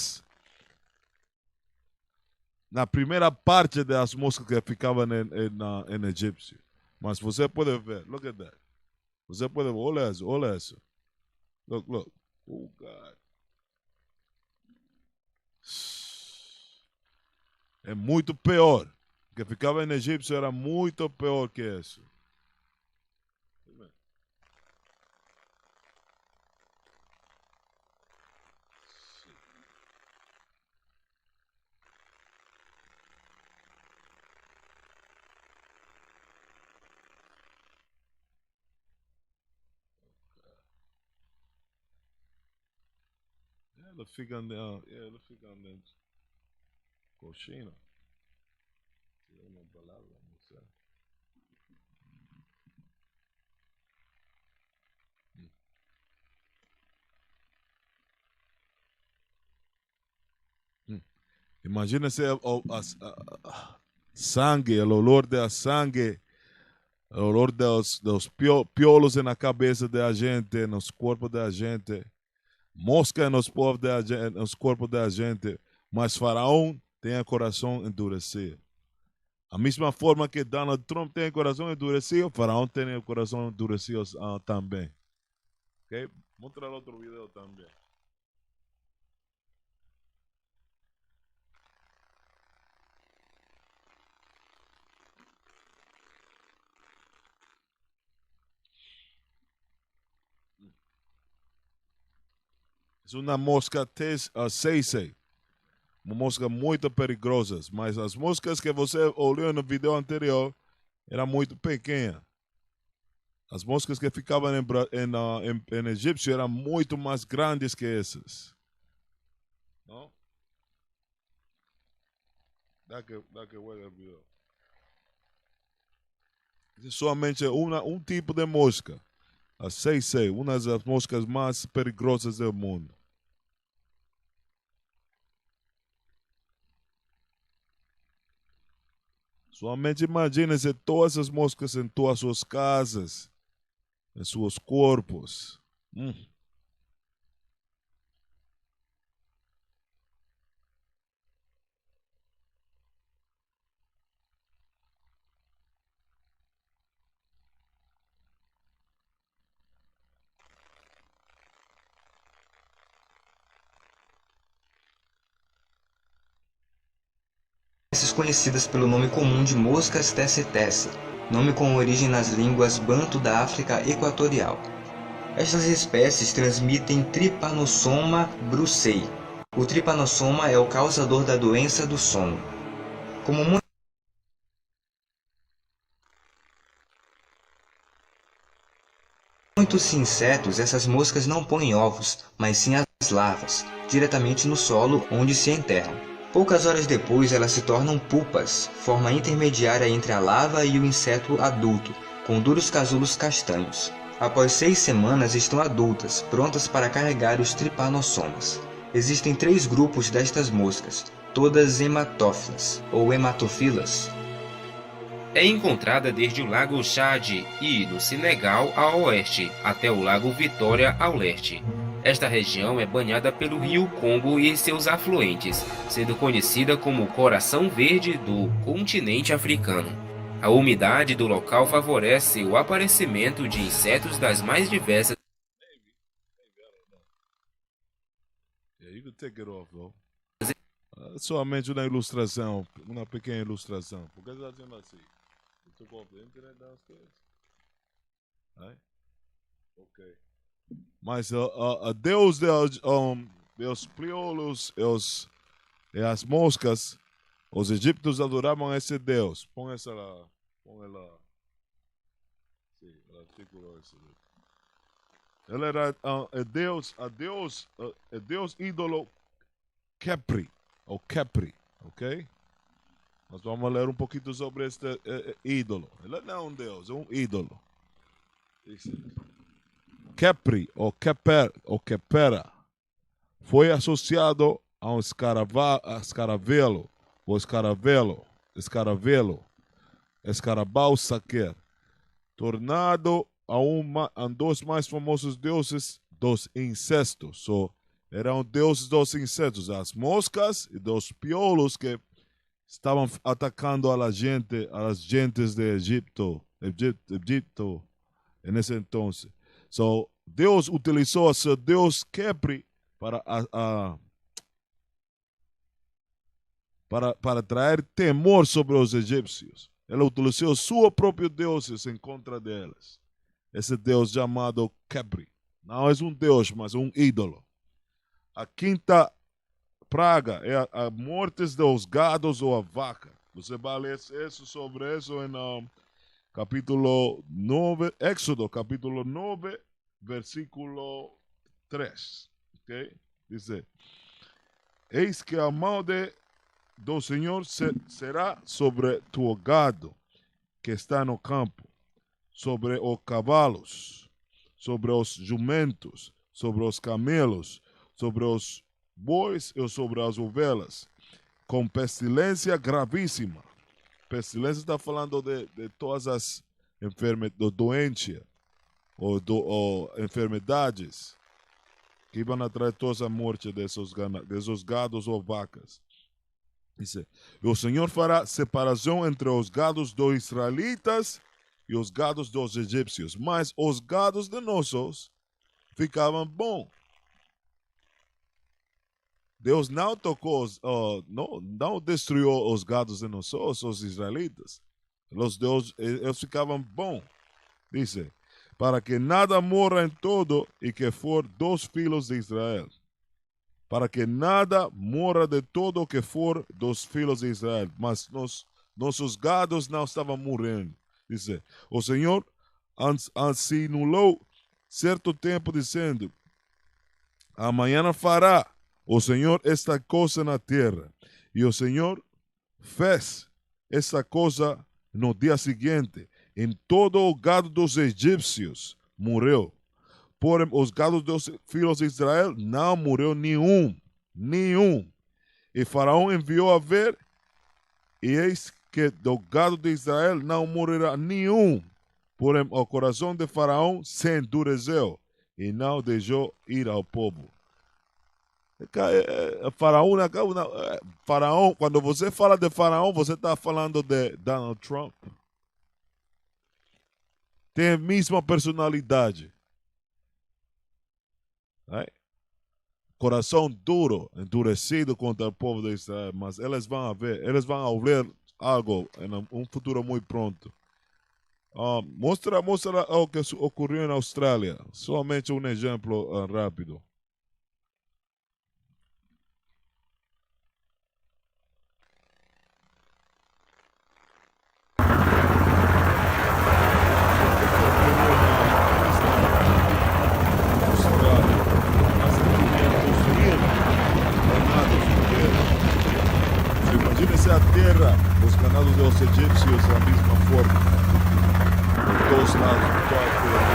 na primeira parte das moscas que ficavam em egípcio. Mas você pode ver, look at that. Você pode ver, olha isso. Look. Oh, God. É muito pior. O que ficava em egípcio era muito pior que isso. Elas ficam dentro. Cochina. É uma palavra, não sei. Imagina se sangue, o olor da sangue, o olor dos piolos na cabeça da gente, nos corpos da gente, mosca nos corpos da gente, mas Faraó tem o coração endurecido. A mesma forma que Donald Trump tem o coração endurecido, Faraó tem o coração endurecido também. Ok? Mostrar outro vídeo também. É uma mosca seisei. Uma mosca muito perigosa. Mas as moscas que você olhou no vídeo anterior eram muito pequenas. As moscas que ficavam em egípcio eram muito mais grandes que essas. Não? Dá que olha o vídeo. É somente um tipo de mosca. A seisei, uma das moscas mais perigosas do mundo. Somente imagine-se todas as moscas em todas as suas casas, em seus corpos. Conhecidas pelo nome comum de moscas tesse-tesse, nome com origem nas línguas banto da África Equatorial. Estas espécies transmitem Trypanosoma brucei. O trypanosoma é o causador da doença do sono. Como muitos insetos, essas moscas não põem ovos, mas sim as larvas, diretamente no solo onde se enterram. Poucas horas depois, elas se tornam pupas, forma intermediária entre a larva e o inseto adulto, com duros casulos castanhos. Após 6 semanas, estão adultas, prontas para carregar os trypanosomas. Existem 3 grupos destas moscas, todas hematófilas, ou hematofilas. É encontrada desde o Lago Chad e, no Senegal, a oeste, até o Lago Vitória, ao leste. Esta região é banhada pelo rio Congo e seus afluentes, sendo conhecida como o coração verde do continente africano. A umidade do local favorece o aparecimento de insetos das mais diversas. Somente uma ilustração, uma pequena ilustração. Por que você está dizendo assim? You took off the internet downstairs? Right? Ok. Mas Deus dos piolhos e as moscas, os egípcios adoravam esse Deus. Põe essa lá. Põe ela. Sim, o artículo esse. Ele era Deus ídolo Kepri, ou Kepri, ok? Nós vamos ler um pouquinho sobre este ídolo. Ele não é um Deus, é um ídolo. Kepri, ou Kepera, foi associado a um escaravelo, ou escarabau saquer, tornado a um dos mais famosos deuses dos insetos. Eram deuses dos insetos, as moscas e dos piolos que estavam atacando as gentes de Egipto nesse entonces. Deus utilizou seu Deus Kepri para trazer temor sobre os egípcios. Ele utilizou seus próprios deuses em contra deles. Esse Deus chamado Kepri. Não é um Deus, mas um ídolo. A quinta praga é a morte dos gados ou a vaca. Você vai ler sobre isso em capítulo 9, Éxodo, capítulo 9, versículo 3. Okay? Diz: eis que a mão do Senhor será sobre tu gado que está no campo, sobre os cavalos, sobre os jumentos, sobre os camelos, sobre os bois e sobre as ovelhas, com pestilência gravíssima. Pestilência está falando de todas as doenças ou enfermidades que iam atrair toda a morte desses gados ou vacas. Dice, o Senhor fará separação entre os gados dos israelitas e os gados dos egípcios, mas os gados de nossos ficavam bons. Deus não tocou, não destruiu os gados de nossos, os israelitas. Eles ficavam bons. Dice, para que nada morra em todo e que for 2 filhos de Israel. para que nada morra de todo o que for dos filhos de Israel. Mas nossos gados não estavam morrendo. Diz, o Senhor assinulou certo tempo, dizendo: amanhã fará o Senhor esta coisa na terra. E o Senhor fez essa coisa no dia seguinte. Em todo o gado dos egípcios morreu. Porém, os gados dos filhos de Israel não morreu nenhum. E Faraó enviou a ver, e eis que do gado de Israel não morrerá nenhum. Porém, o coração de Faraó se endureceu e não deixou ir ao povo. Faraó, quando você fala de Faraó, você está falando de Donald Trump. Tem a mesma personalidade. Coração duro, endurecido contra o povo de Israel, mas eles vão ver algo em um futuro muito pronto. Mostra o que ocorreu na Austrália. Somente um exemplo rápido. Imagine-se a terra, os ganados dos egípcios da mesma forma. Por todos lados, por toda a terra.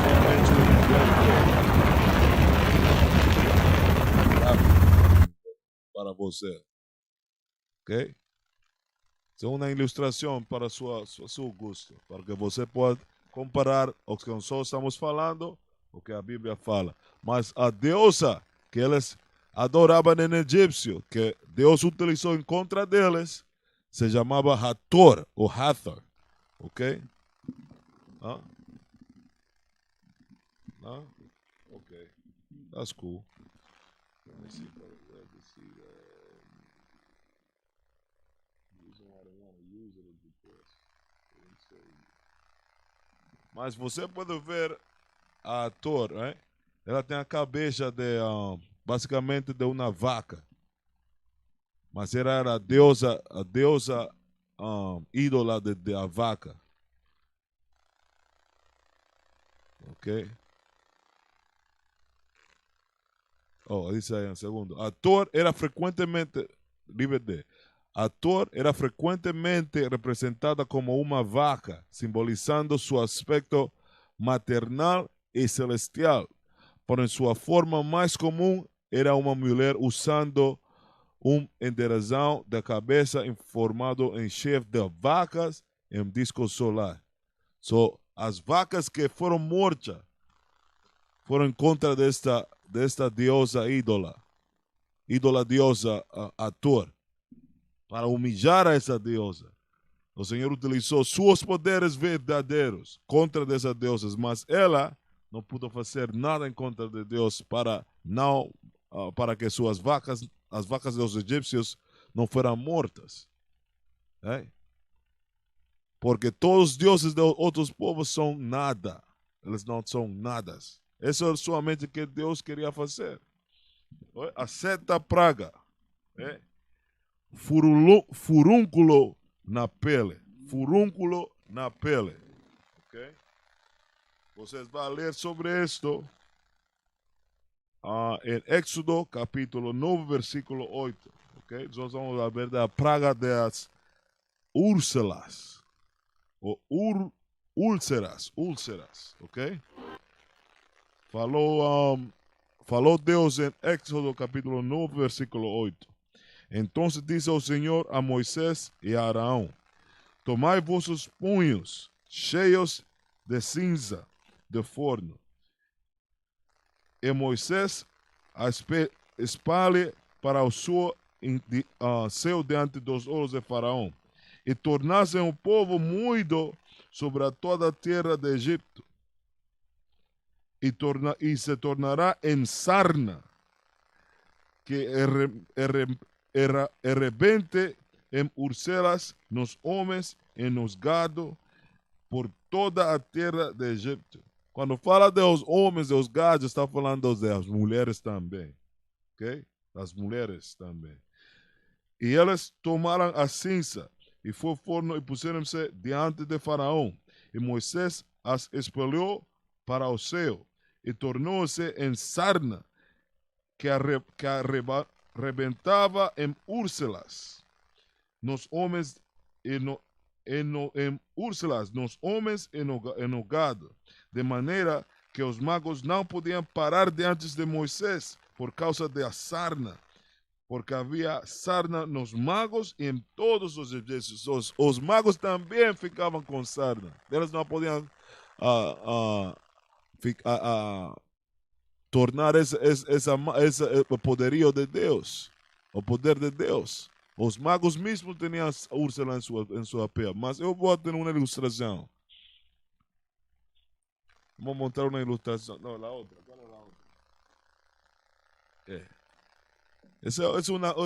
Somente um exemplo para você. Ok? Isso é uma ilustração para seu gosto, para que você possa comparar o que nós estamos falando, o que a Bíblia fala. Mas a deusa que eles adoravam em egípcio, que Deus utilizou em contra deles, se chamava Hathor, ou Hathor. Ok? Ok. That's cool. Let me see. Mas você pode ver a Hathor, né? Ela tem a cabeça de, basicamente, de uma vaca. Mas ela era a deusa ídola de a vaca. Ok? Diz aí um segundo. Hathor era frequentemente, Hathor era frequentemente representada como uma vaca, simbolizando seu aspecto maternal e celestial. Porém, sua forma mais comum era uma mulher usando um endereção da cabeça formado em chefe de vacas em um disco solar. As vacas que foram mortas foram em contra desta deusa ídola deusa Hathor, para humilhar a essa deusa. O Senhor utilizou seus poderes verdadeiros contra dessas deusas, mas ela não pôde fazer nada em contra de Deus para que as vacas dos egípcios não foram mortas. Porque todos os deuses de outros povos são nada. Eles não são nada. Isso é somente o que Deus queria fazer. A seta praga. Furúnculo na pele. Furúnculo na pele. Ok? Vocês vão ler sobre isto em Éxodo capítulo 9, versículo 8. Ok? Nós vamos ver da praga das úlceras. Ou úlceras. Ok? Falou Deus em Éxodo capítulo 9, versículo 8. Então disse o Senhor a Moisés e a Arão: tomai vossos punhos cheios de cinza de forno. E Moisés espalhe para o céu diante dos olhos de Faraó. E tornassem o povo moído sobre toda a terra de Egito. E se tornará em sarna, que rebente em urcelas nos homens e nos gado, por toda a terra de Egito. Quando fala dos homens, dos gajos, está falando das mulheres também. Ok? Das mulheres também. E elas tomaram a cinza e foi ao forno e puseram-se diante de Faraó. E Moisés as espalhou para o céu e tornou-se em sarna que arrebentava em úrsulas nos homens em úrsulas nos homens e no gado, de maneira que os magos não podiam parar diante de Moisés por causa da sarna, porque havia sarna nos magos e em todos os egípcios. Os magos também ficavam com sarna. Eles não podiam tornar esse poderio de Deus, o poder de Deus. Os magos mesmos tinham úrsula em sua pele. Mas eu vou ter uma ilustração. Vamos montar uma ilustração. Não, a outra. Qual é a outra?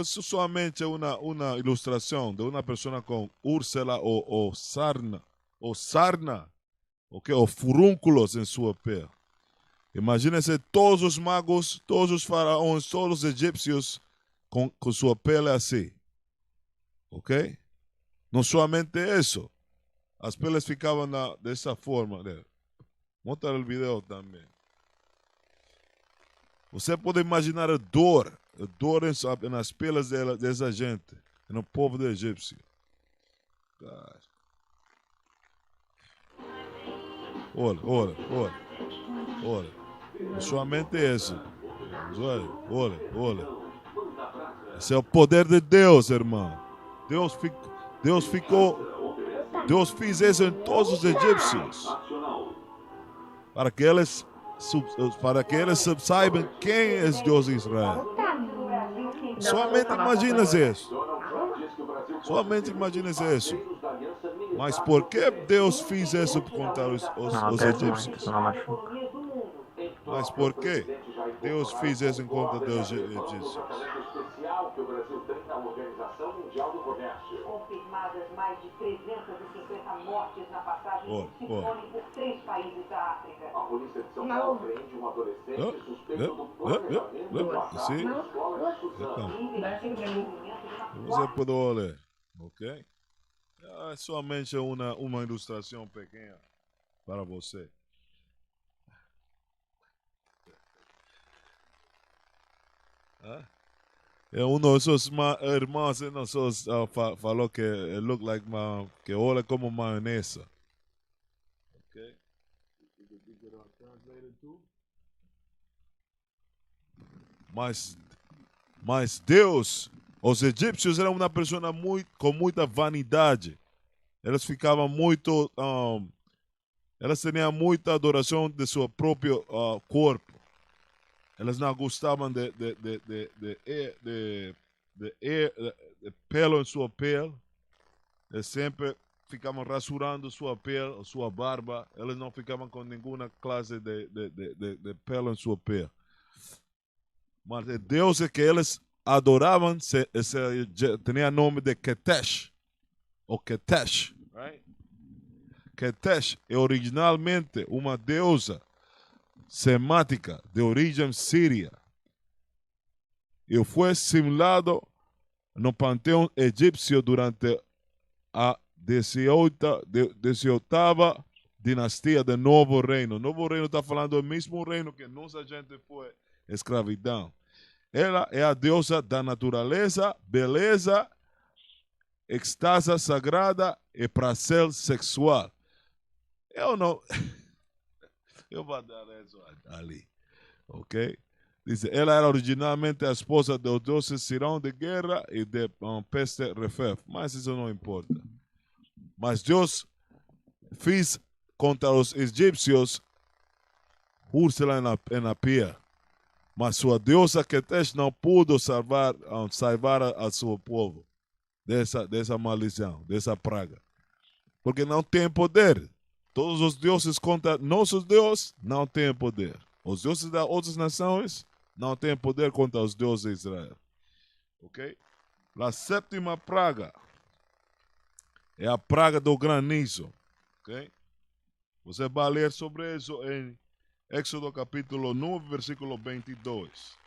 Isso somente uma ilustração de uma pessoa com úrsula ou sarna, okay, ou furúnculos em sua pele. Imagine-se todos os magos, todos os faraós, todos os egípcios com sua pele assim. Ok? Não somente isso. As peles ficavam dessa forma. Mostra o vídeo também. Você pode imaginar a dor nas peles dessa gente, no povo do egípcio. Olha. Não somente isso. Olha. Esse é o poder de Deus, irmão. Deus fez isso em todos os egípcios. Para que eles saibam quem é Deus de Israel. Somente imagina isso. Mas por que Deus fez isso contra os egípcios? Mas por que Deus fez isso em conta dos egípcios? Que o Brasil tem na Organização Mundial do Comércio. Confirmadas mais de 350 mortes na passagem do ciclone por 3 países da África. A polícia de São Paulo prende um adolescente suspeito do planejamento do massacre na escola de Suzano. Você pode olhar, ok? É somente uma ilustração pequena para você. Um dos seus irmãos falou que look like que olha como maionese. Okay? Mas Deus, os egípcios eram uma pessoa com muita vanidade. Eles ficavam muito, eles tinham muita adoração de seu próprio corpo. Eles não gostavam de pelo em sua pele. Eles sempre ficavam rasurando sua pele, sua barba. Eles não ficavam com nenhuma classe de pelo em sua pele. Mas Deus é que eles adoravam, tinha nome de Ketesh. Ou Ketesh. Right? Ketesh é originalmente uma deusa semática de origem síria e foi simulado no panteão egípcio durante a 18ª dinastia do Novo Reino. O Novo Reino está falando do mesmo reino que nossa gente foi escravidão. Ela é a deusa da natureza, beleza, extase sagrada e prazer sexual. Eu não... Eu vou dar isso ali, ok? Diz, ela era originalmente a esposa dos deuses Sirão de guerra e de peste Refef, mas isso não importa. Mas Deus fez contra os egípcios úrsula na pia, mas sua deusa Ketesh não pôde salvar a seu povo dessa maldição, dessa praga, porque não tem poder. Todos os deuses contra nossos deuses não têm poder. Os deuses das outras nações não têm poder contra os deuses de Israel. Ok? A 7ª praga é a praga do granizo. Ok? Você vai ler sobre isso em Éxodo capítulo 9, versículo 22.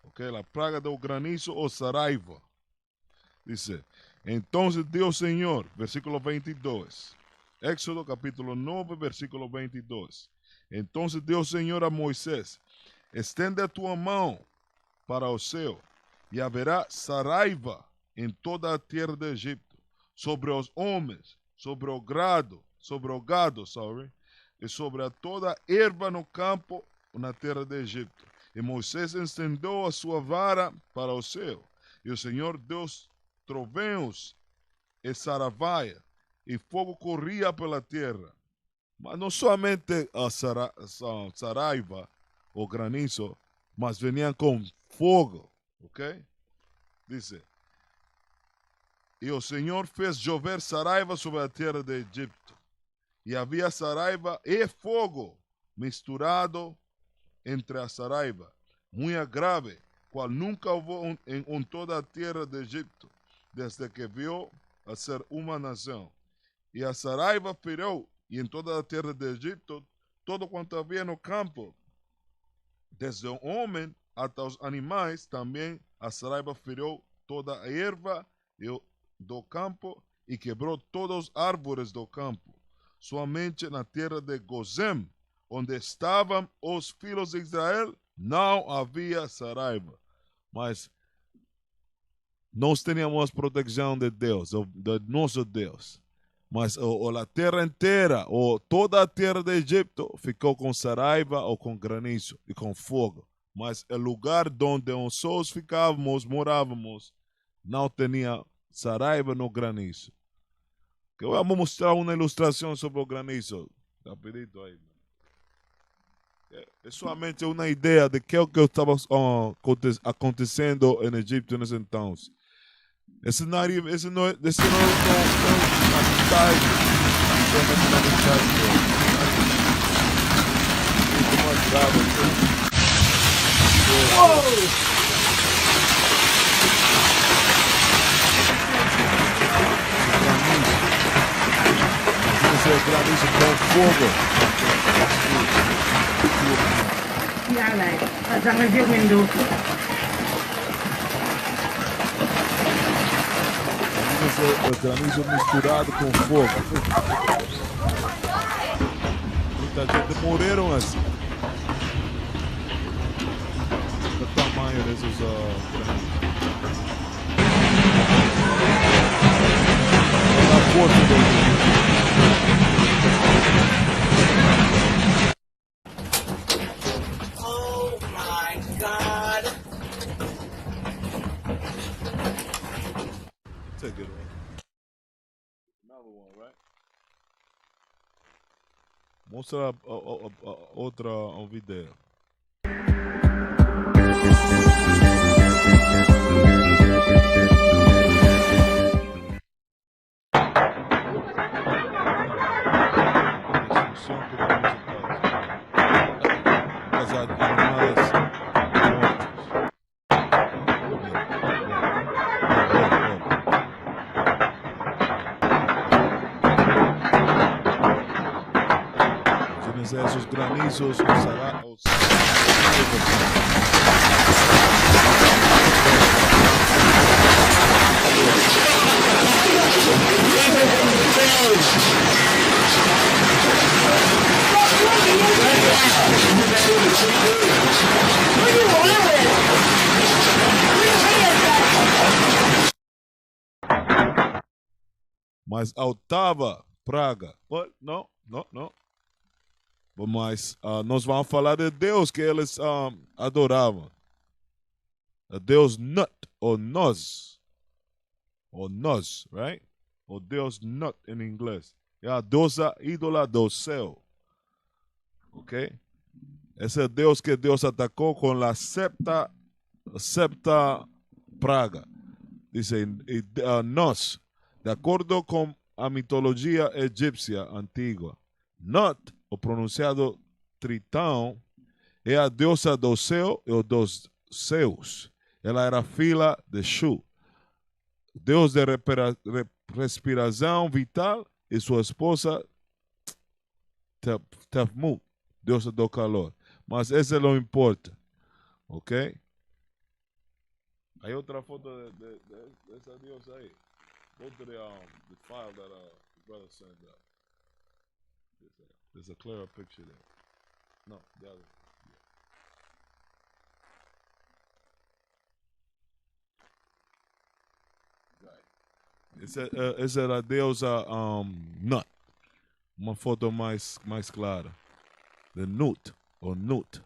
Ok, la praga del granizo o saraiva. Dice, entonces Dios Señor, versículo 22. Éxodo capítulo 9, versículo 22. Entonces Dios Señor a Moisés, estende tu mão para o céu, e haverá saraiva em toda a terra de Egipto, sobre os homens, sobre o gado, e sobre toda a erva no campo, na terra de Egipto. E Moisés estendeu a sua vara para o céu, e o Senhor Deus trovões e saravaia, e fogo corria pela terra. Mas não somente a saraiva, o granizo, mas veniam com fogo, ok? Diz, e o Senhor fez chover saraiva sobre a terra de Egipto, e havia saraiva e fogo misturado entre a saraiva, muito grave, qual nunca houve em toda a terra de Egipto, desde que viu a ser uma nação. E a saraiva feriu, e em toda a terra de Egipto, todo quanto havia no campo, desde o homem até os animais, também a saraiva feriu toda a erva do campo e quebrou todos os árvores do campo. Somente na terra de Gozem, onde estavam os filhos de Israel, não havia saraiva. Mas nós tínhamos proteção de Deus, de nosso Deus. Mas a terra inteira, toda a terra de Egipto, ficou com saraiva ou com granizo e com fogo. Mas o lugar onde nós ficávamos, morávamos, não tinha saraiva no granizo. Que eu vou mostrar uma ilustração sobre o granizo. Rapidito aí. É somente uma ideia de que é o que estava acontecendo no Egito nesse então. Esse não é a metade. Somente na metade. Muito mais grave. Esse granizo com fogo. O granizo misturado com fogo. Muita gente morreram assim. O tamanho desses granizos. Olha a força do granizo. Oh my God! That's a good one. Another one, right? Mostra outra vídeo. Esos granizos mas a oitava praga, não. Mas nós vamos falar de Deus que eles adoravam. A Deus Nut, ou Nós, right? O Deus Nut em inglês. É a deusa ídola do céu. Ok? Esse é Deus que Deus atacou com a septa praga. Diz Nós, de acordo com a mitologia egípcia antiga, Nut, o pronunciado Tritão, é a deusa do céu e dos céus. Ela era filha de Shu, deus de respiração vital, e sua esposa Tefmut, diosa do calor. Mas ese lo importa. ¿Ok? Hay otra foto de esa diosa ahí. Go to the file that the brother sent out. There's a clearer picture there. No, the other. Essa era a deusa Nut. Uma foto mais clara. The Nut, ou Nut.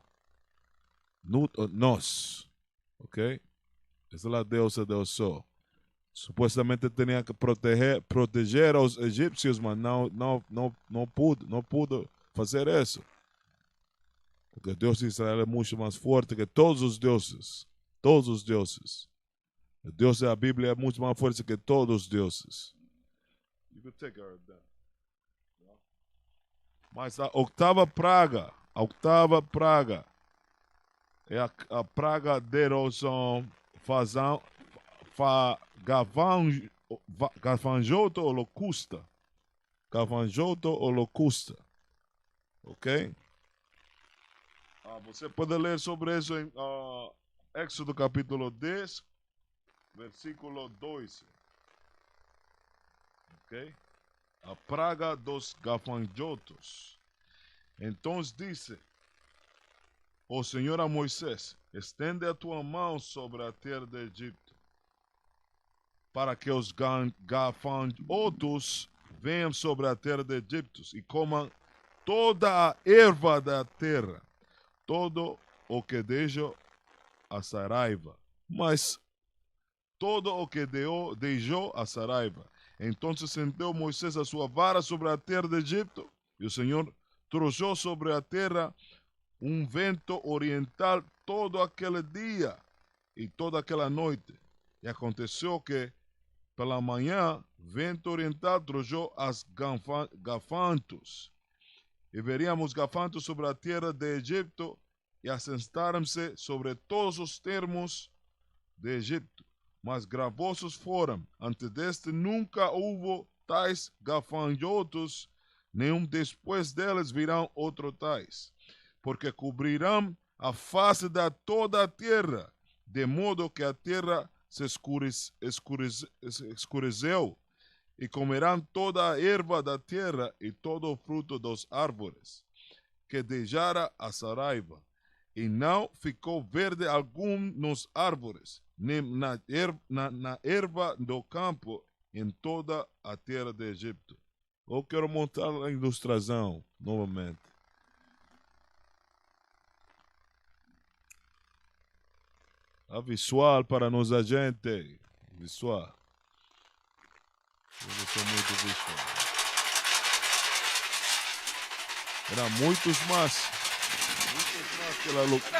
Nut ou Nos. Ok? Essa é a deusa do sol. Supostamente tinha que proteger os egípcios, mas não pudo fazer isso. Porque o Deus de Israel é muito mais forte que todos os deuses. Todos os deuses. O Deus da Bíblia é muito mais forte que todos os deuses. Mas a oitava praga é a praga de erosão, gafanhoto ou locusta. Gafanhoto ou locusta. Ok? Você pode ler sobre isso em Éxodo capítulo 10, versículo 12. Ok? A praga dos gafanhotos. Então disse o Senhor a Moisés: estende a tua mão sobre a terra de Egito, para que os gafanhotos venham sobre a terra de Egito e comam toda a erva da terra, todo o que deixou a saraiva. Mas todo o que deixou a saraiva. Então sentou Moisés a sua vara sobre a terra de Egito, e o Senhor trouxe sobre a terra um vento oriental todo aquele dia e toda aquela noite. E aconteceu que, pela manhã, vento oriental trouxe as gafantos. E veríamos gafantos sobre a terra de Egito e assentaram-se sobre todos os termos de Egito. Mas gravosos foram. Antes deste nunca houve tais gafanhotos, nenhum depois deles virão outro tais. Porque cobrirão a face de toda a terra, de modo que a terra se escureceu, e comerão toda a erva da terra e todo o fruto dos árvores, que deixara a saraiva. E não ficou verde algum nos árvores, nem na erva do campo, em toda a terra de Egito. Eu quero montar a ilustração novamente. A visual para nós, a gente. Visual. Eu sou muito visual. Era muitos mais.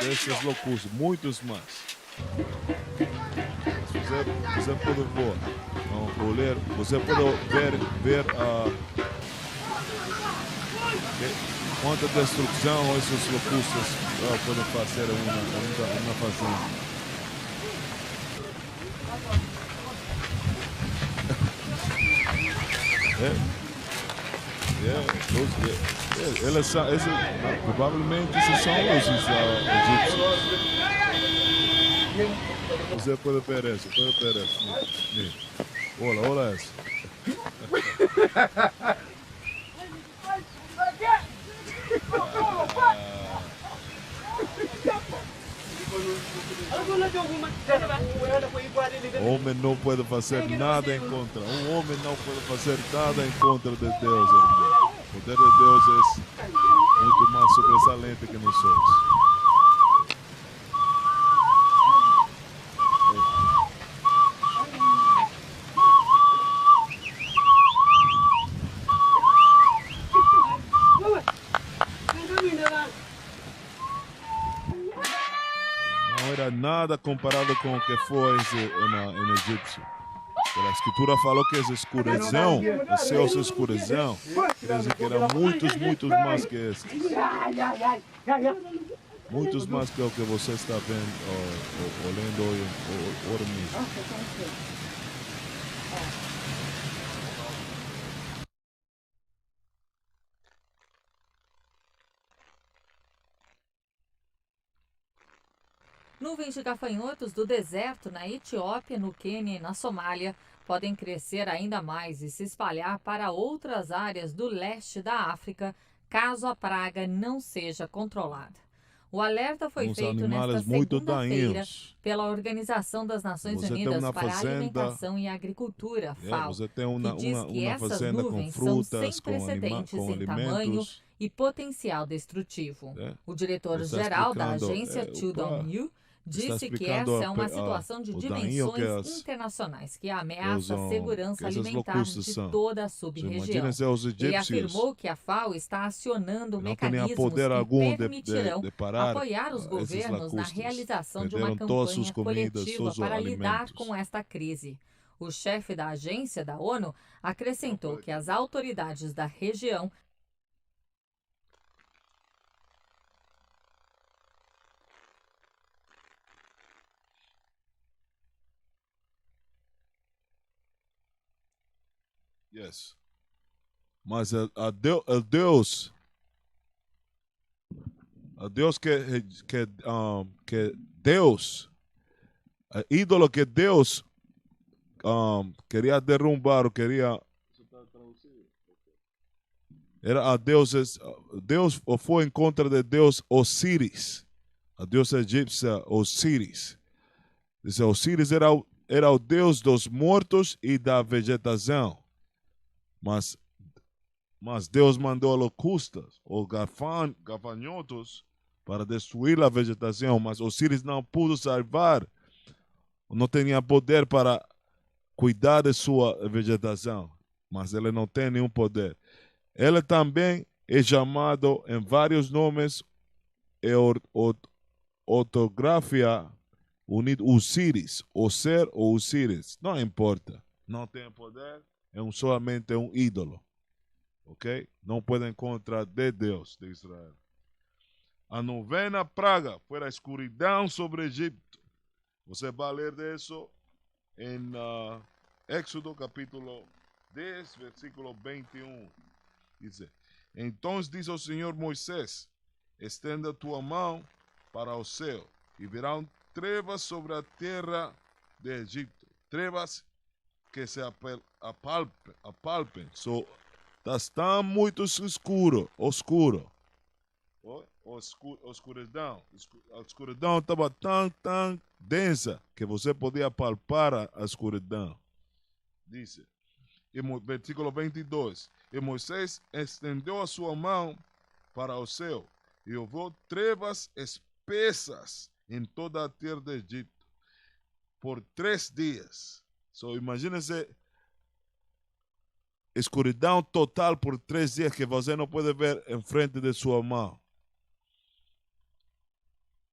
Desses loucos, muitos mais. Você pode ver, você pode ver quanta destruição esses locustas podem fazer em uma fazenda. Provavelmente esses são os egípcios. Você pode ver isso, Olha essa. O homem não pode fazer nada em contra. Um homem não pode fazer nada em contra de Deus, irmão. O poder de Deus é muito mais sobressalente que nós somos. Nada comparado com o que foi em Egito. A escritura falou que essa escureceu, os céus se escureceu. Quer dizer que eram muitos mais que esses. Muitos mais que o que você está vendo, olhando hoje mesmo. Nuvens de gafanhotos do deserto na Etiópia, no Quênia e na Somália podem crescer ainda mais e se espalhar para outras áreas do leste da África, caso a praga não seja controlada. O alerta foi feito nesta segunda-feira pela Organização das Nações Unidas para a Alimentação e Agricultura, FAO, que diz que essas nuvens são sem precedentes em tamanho e potencial destrutivo. O diretor-geral da agência Tudong Yu disse que essa é uma situação de dimensões internacionais que ameaça a segurança alimentar de toda a sub-região. Ele afirmou que a FAO está acionando mecanismos que permitirão apoiar os governos na realização de uma campanha coletiva para lidar com esta crise. O chefe da agência da ONU acrescentou que as autoridades da região Yes. Mas a Deus que Deus, o ídolo que Deus queria derrubar, queria era a deuses. Deus foi em contra de Deus Osíris, a deusa egípcia Osíris. Diz, Osíris era o deus dos mortos e da vegetação. Mas Deus mandou locustas, ou gafanhotos, para destruir a vegetação, mas Osíris não pôde salvar, não tinha poder para cuidar de sua vegetação, mas ele não tem nenhum poder. Ele também é chamado em vários nomes, ortografia unido Osíris, ou ser ou Osíris, não importa, não tem poder. É somente um ídolo, ok? Não pode encontrar de Deus de Israel. A novena praga foi a escuridão sobre o Egito. Você vai ler disso em Éxodo capítulo 10, versículo 21. Diz: Então disse o Senhor Moisés, estenda tua mão para o céu e virão trevas sobre a terra de Egito. Trevas que se apalpem. Está muito escuro. Escuridão. A escuridão estava tão densa que você podia palpar a escuridão. Diz, versículo 22. E Moisés estendeu a sua mão para o céu e houve trevas espessas em toda a terra do Egito por 3 dias. Imagine-se escuridão total por 3 dias que você não pode ver em frente de sua mão.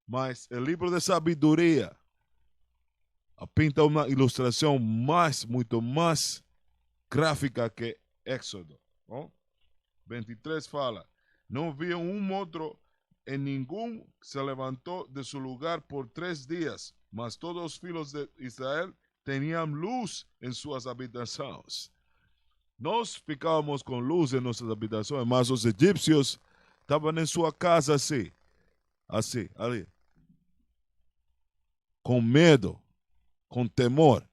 Mas o livro de sabedoria pinta uma ilustração muito mais gráfica que Éxodo. 23 fala, não viu um monstro e nenhum se levantou de seu lugar por 3 dias, mas todos os filhos de Israel tinham luz em suas habitações. Nós ficávamos com luz em nossas habitações, mas os egípcios estavam em sua casa assim, ali, com medo, com temor.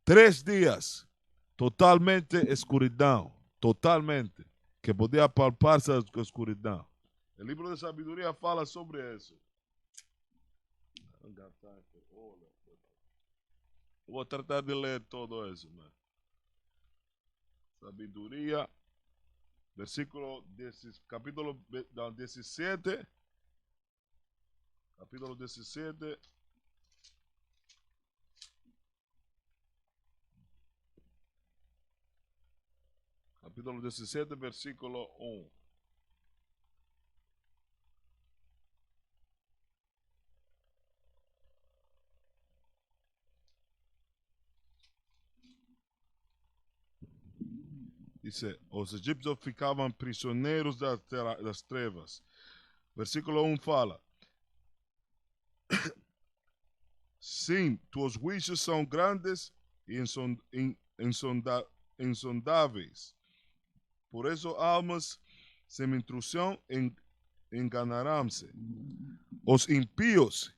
3 dias, totalmente escuridão, totalmente, que podia palpar-se a escuridão. O livro de sabedoria fala sobre isso. Vou tratar de ler todo isso, né? Sabedoria, capítulo 17. Capítulo 17. Capítulo 17, versículo 1. Diz, os egípcios ficavam prisioneiros das trevas. Versículo 1 fala, sim, tuos juízos são grandes e insondáveis. Por isso almas sem instrução enganarão-se. Os impíos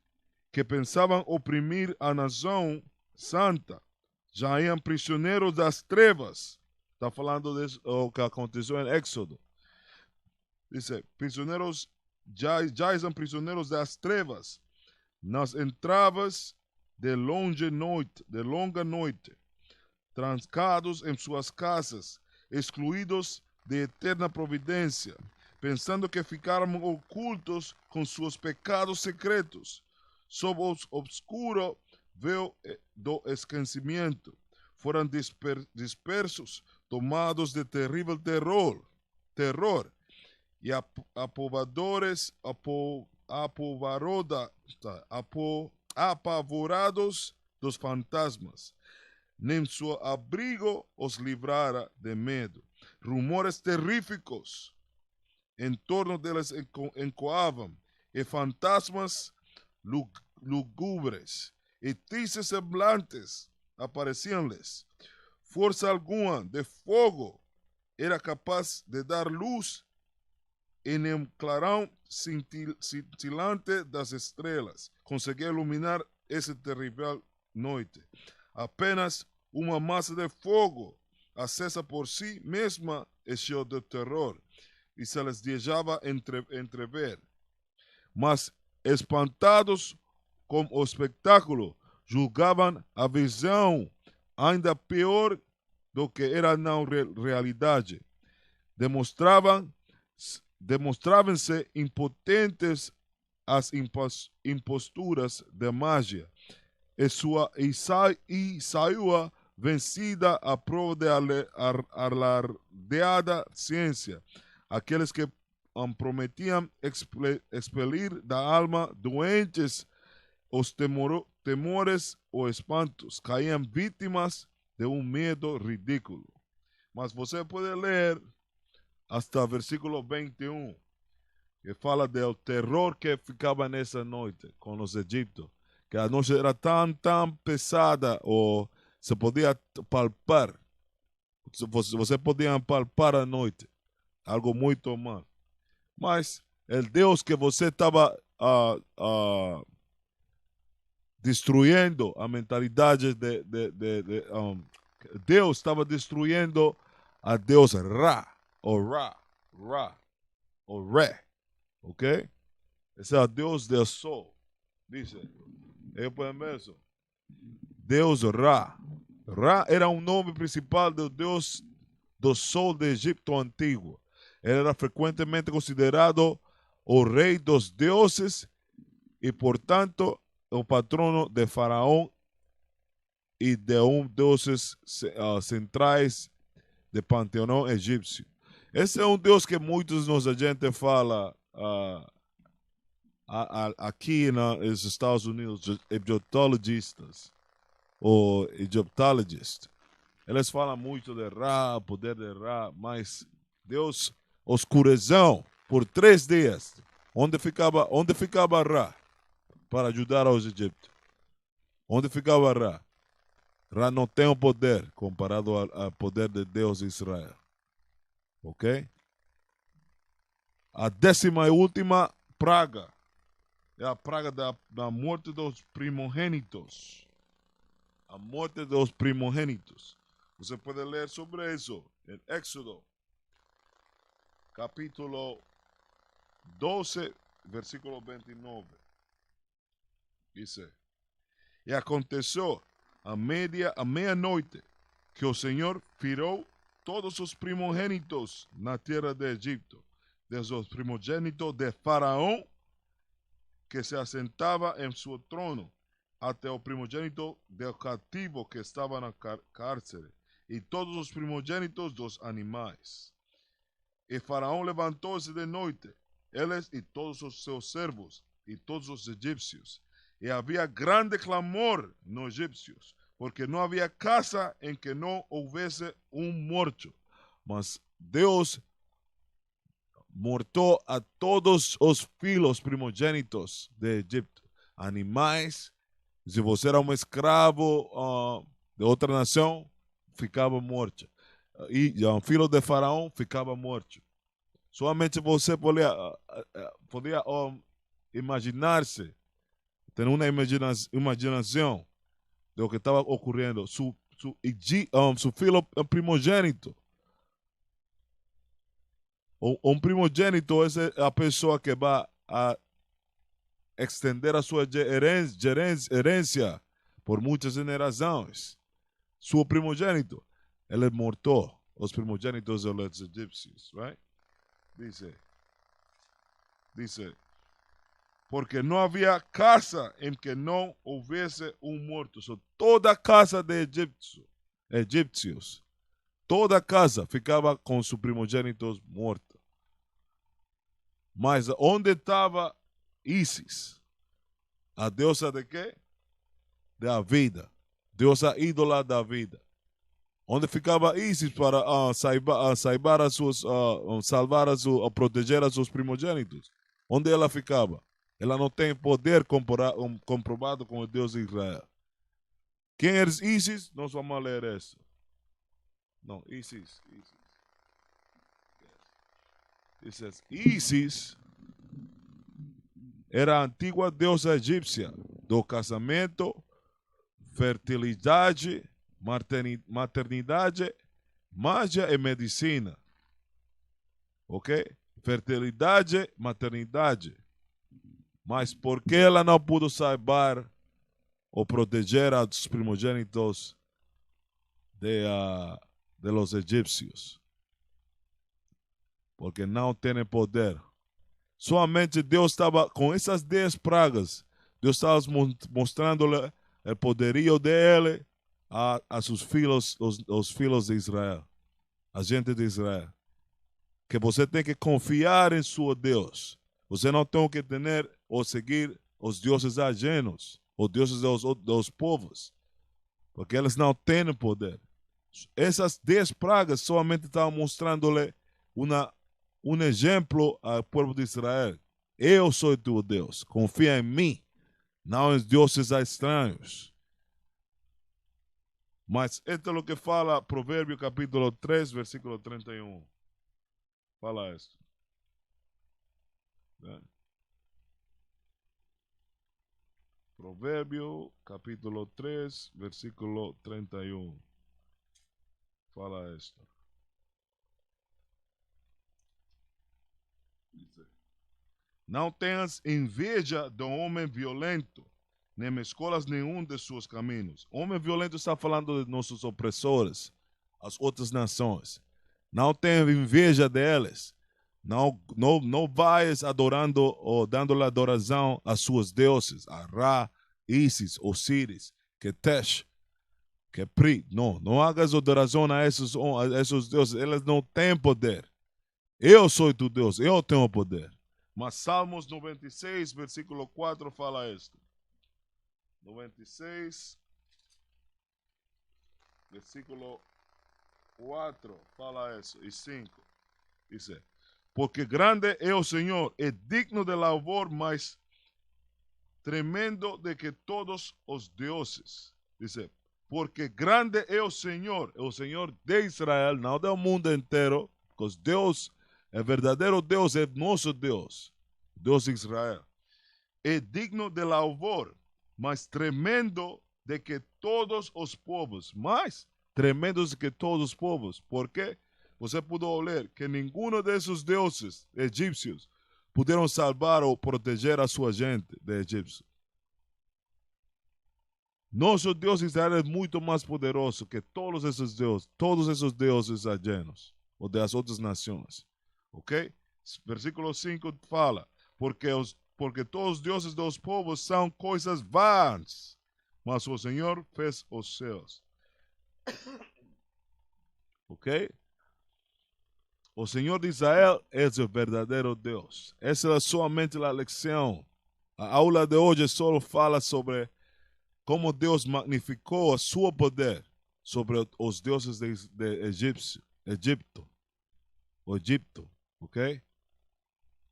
que pensavam oprimir a nação santa já iam prisioneiros das trevas. Está falando do que aconteceu em Éxodo. Diz, prisioneiros, já são prisioneiros das trevas, nas entraves de longa noite, trancados em suas casas, excluídos de eterna providência, pensando que ficaram ocultos com seus pecados secretos, sob o obscuro véu do esquecimento, foram dispersos, tomados de terrível terror, e apavorados dos fantasmas. Nem seu abrigo os livrara de medo. Rumores terríficos em torno deles encoavam, e fantasmas lúgubres e tristes semblantes apareciam-lhes. Força alguma de fogo era capaz de dar luz em um clarão cintilante das estrelas. Conseguia iluminar essa terrível noite. Apenas uma massa de fogo, acesa por si mesma, encheu de terror, e se les deixava entrever. Mas, espantados com o espetáculo, julgavam a visão ainda pior do que era na realidade. Demonstravam-se impotentes as imposturas de magia, e saiu vencida a prova de alardeada ciência, aqueles que prometiam expelir da alma doentes os temores ou espantos, caíam vítimas de um medo ridículo. Mas você pode ler hasta versículo 21, que fala do terror que ficava nessa noite com os egípcios, que a noite era tão pesada, ou se podia palpar, você podia palpar a noite, algo muito mal. Mas o Deus que você estava destruindo a mentalidade Deus estava destruindo a Deus Ra, ou Re, ok? Esse é o Deus do sol, diz. Eu penso, Deus Ra. Ra era um nome principal do Deus do sol do Egito antigo. Ele era frequentemente considerado o rei dos deuses e, portanto, o patrono de Faraó e de deuses centrais do panteão egípcio. Esse é um Deus que muitos a gente fala aqui nos Estados Unidos, egiptologistas ou egyptologists. Eles falam muito de Ra, poder de Ra, mas Deus oscureceu por 3 dias. Onde ficava Ra para ajudar aos egípcios? Onde ficava Ra? Ra não tem o poder comparado ao poder de Deus de Israel. Ok? A 10ª e última praga é a praga da morte dos primogênitos. A morte dos primogênitos. Você pode ler sobre isso em Éxodo, capítulo 12, versículo 29. Diz: E aconteceu à meia-noite que o Senhor feriu todos os primogênitos na terra de Egito, desde os primogênitos de Faraó, que se assentava em seu trono, até o primogênito do cativo que estava na cárcere, e todos os primogênitos dos animais. E Faraó levantou-se de noite, eles e todos os seus servos, e todos os egípcios. E havia grande clamor nos egípcios, porque não havia casa em que não houvesse um morto. Mas Deus mortou a todos os filhos primogênitos de Egito, animais. Se você era um escravo de outra nação, ficava morto. E um filho de Faraó ficava morto. Somente você podia imaginar-se tener una imaginación de lo que estaba ocurriendo. Su filo primogénito. Un primogénito es la persona que va a extender a su herencia por muchas generaciones. Su primogénito, él mortó los primogénitos de los egipcios, right? Dice, porque no había casa en que no hubiese un muerto. So, toda casa de egipcios, toda casa ficaba con sus primogénitos muertos. Mas onde estava Isis? A deusa de quê? Da vida. Deusa ídola da vida. Onde ficava Isis para salvar proteger a seus primogênitos? Onde ela ficava? Ela não tem poder comprovado com o Deus de Israel. Quem é Isis? Nós vamos ler isso. Não, Isis. Isis era a antiga deusa egípcia do casamento, fertilidade, maternidade, magia e medicina. Ok? Fertilidade, maternidade. Mas por que ela não pôde salvar ou proteger os primogênitos de los egípcios? Porque não tem poder. Somente Deus estava com essas 10 pragas. Deus estava mostrando-lhe o poderio dele a seus filhos, os filhos de Israel, a gente de Israel. Que você tem que confiar em seu Deus. Você não tem que ter ou seguir os deuses ajenos, os deuses dos povos, porque eles não têm poder. Essas 10 pragas somente estavam mostrando-lhe um exemplo ao povo de Israel. Eu sou teu Deus, confia em mim, não em deuses estranhos. Mas esto é o que fala Provérbio capítulo 3, versículo 31. Fala isso. Provérbio capítulo 3, versículo 31. Fala isto. Não tenhas inveja do homem violento, nem escolhas nenhum de seus caminhos. Homem violento está falando de nossos opressores, as outras nações. Não tenha inveja deles. Não vais adorando ou dando adoração a seus deuses, a Ra, Isis, Osíris, Ketesh, Kepri. Não hagas adoração a esses deuses. Eles não têm poder. Eu sou tu Deus, eu tenho poder. Mas Salmos 96, versículo 4 fala isto. 96, versículo 4 fala isso. E 5 diz: porque grande é o Senhor, é digno de louvor, mas tremendo de que todos os deuses. Diz: porque grande é o Senhor de Israel, não do mundo inteiro, porque Deus, o verdadeiro Deus é nosso Deus, Deus de Israel. É digno de louvor, mas tremendo de que todos os povos, mais tremendos que todos os povos. Porque você pode ler que nenhum desses deuses egípcios puderam salvar ou proteger a sua gente de Egito. Nosso Deus Israel é muito mais poderoso que todos esses deuses ajenos ou das outras nações. Ok? Versículo 5 fala, porque todos os deuses dos povos são coisas vãs, mas o Senhor fez os céus. Ok? O Senhor de Israel é o verdadeiro Deus. Essa é somente a lição. A aula de hoje só fala sobre como Deus magnificou o seu poder sobre os deuses de Egipto. Ok?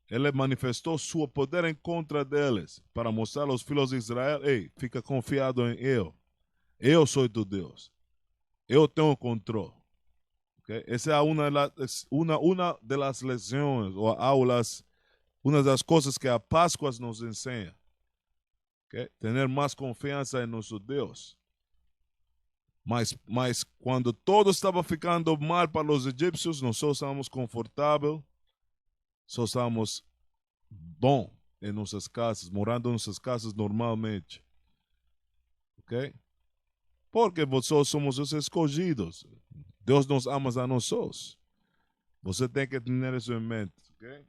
Ele manifestou seu poder em contra deles para mostrar aos filhos de Israel: ei, fica confiado em eu. Eu sou teu Deus. Eu tenho controle. Okay? Essa é uma das lições ou aulas, uma das coisas que a Páscoa nos ensina. Okay? Tener más confiança em nosso Deus. Mas quando todo estava ficando mal para os egípcios, nós só estávamos confortáveis, só estávamos bom em nossas casas, morando em nossas casas normalmente. Ok? Porque nós somos os escolhidos. Deus nos ama a nós. Você tem que ter isso em mente. Ok?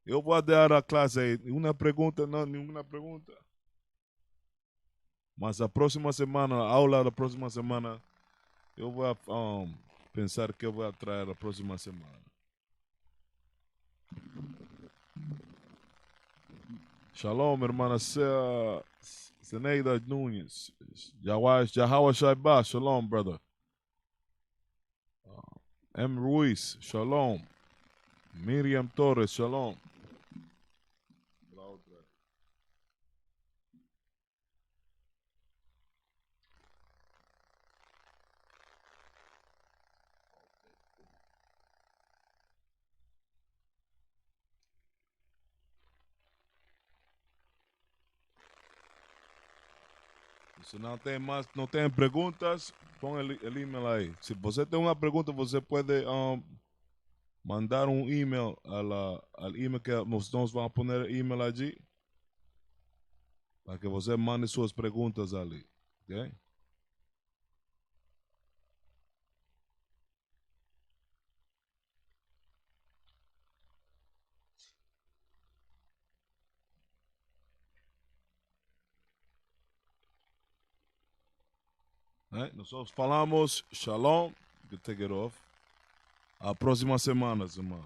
Eu vou dar a classe aí. Uma pergunta, não, nenhuma pergunta. Mas a próxima semana, a aula da próxima semana, eu vou pensar que eu vou trazer a próxima semana. Shalom, hermana Zeneida Nunes. Jahawa Shaiba, shalom, brother. M. Ruiz, shalom. Miriam Torres, shalom. Se não tem mais, não tem perguntas, põe o e-mail aí. Se você tem uma pergunta, você pode mandar um e-mail ao e-mail que nós vamos pôr e-mail ali, para que você mande suas perguntas ali, ok? Nós falamos, shalom, take it off. A próxima semana, irmão.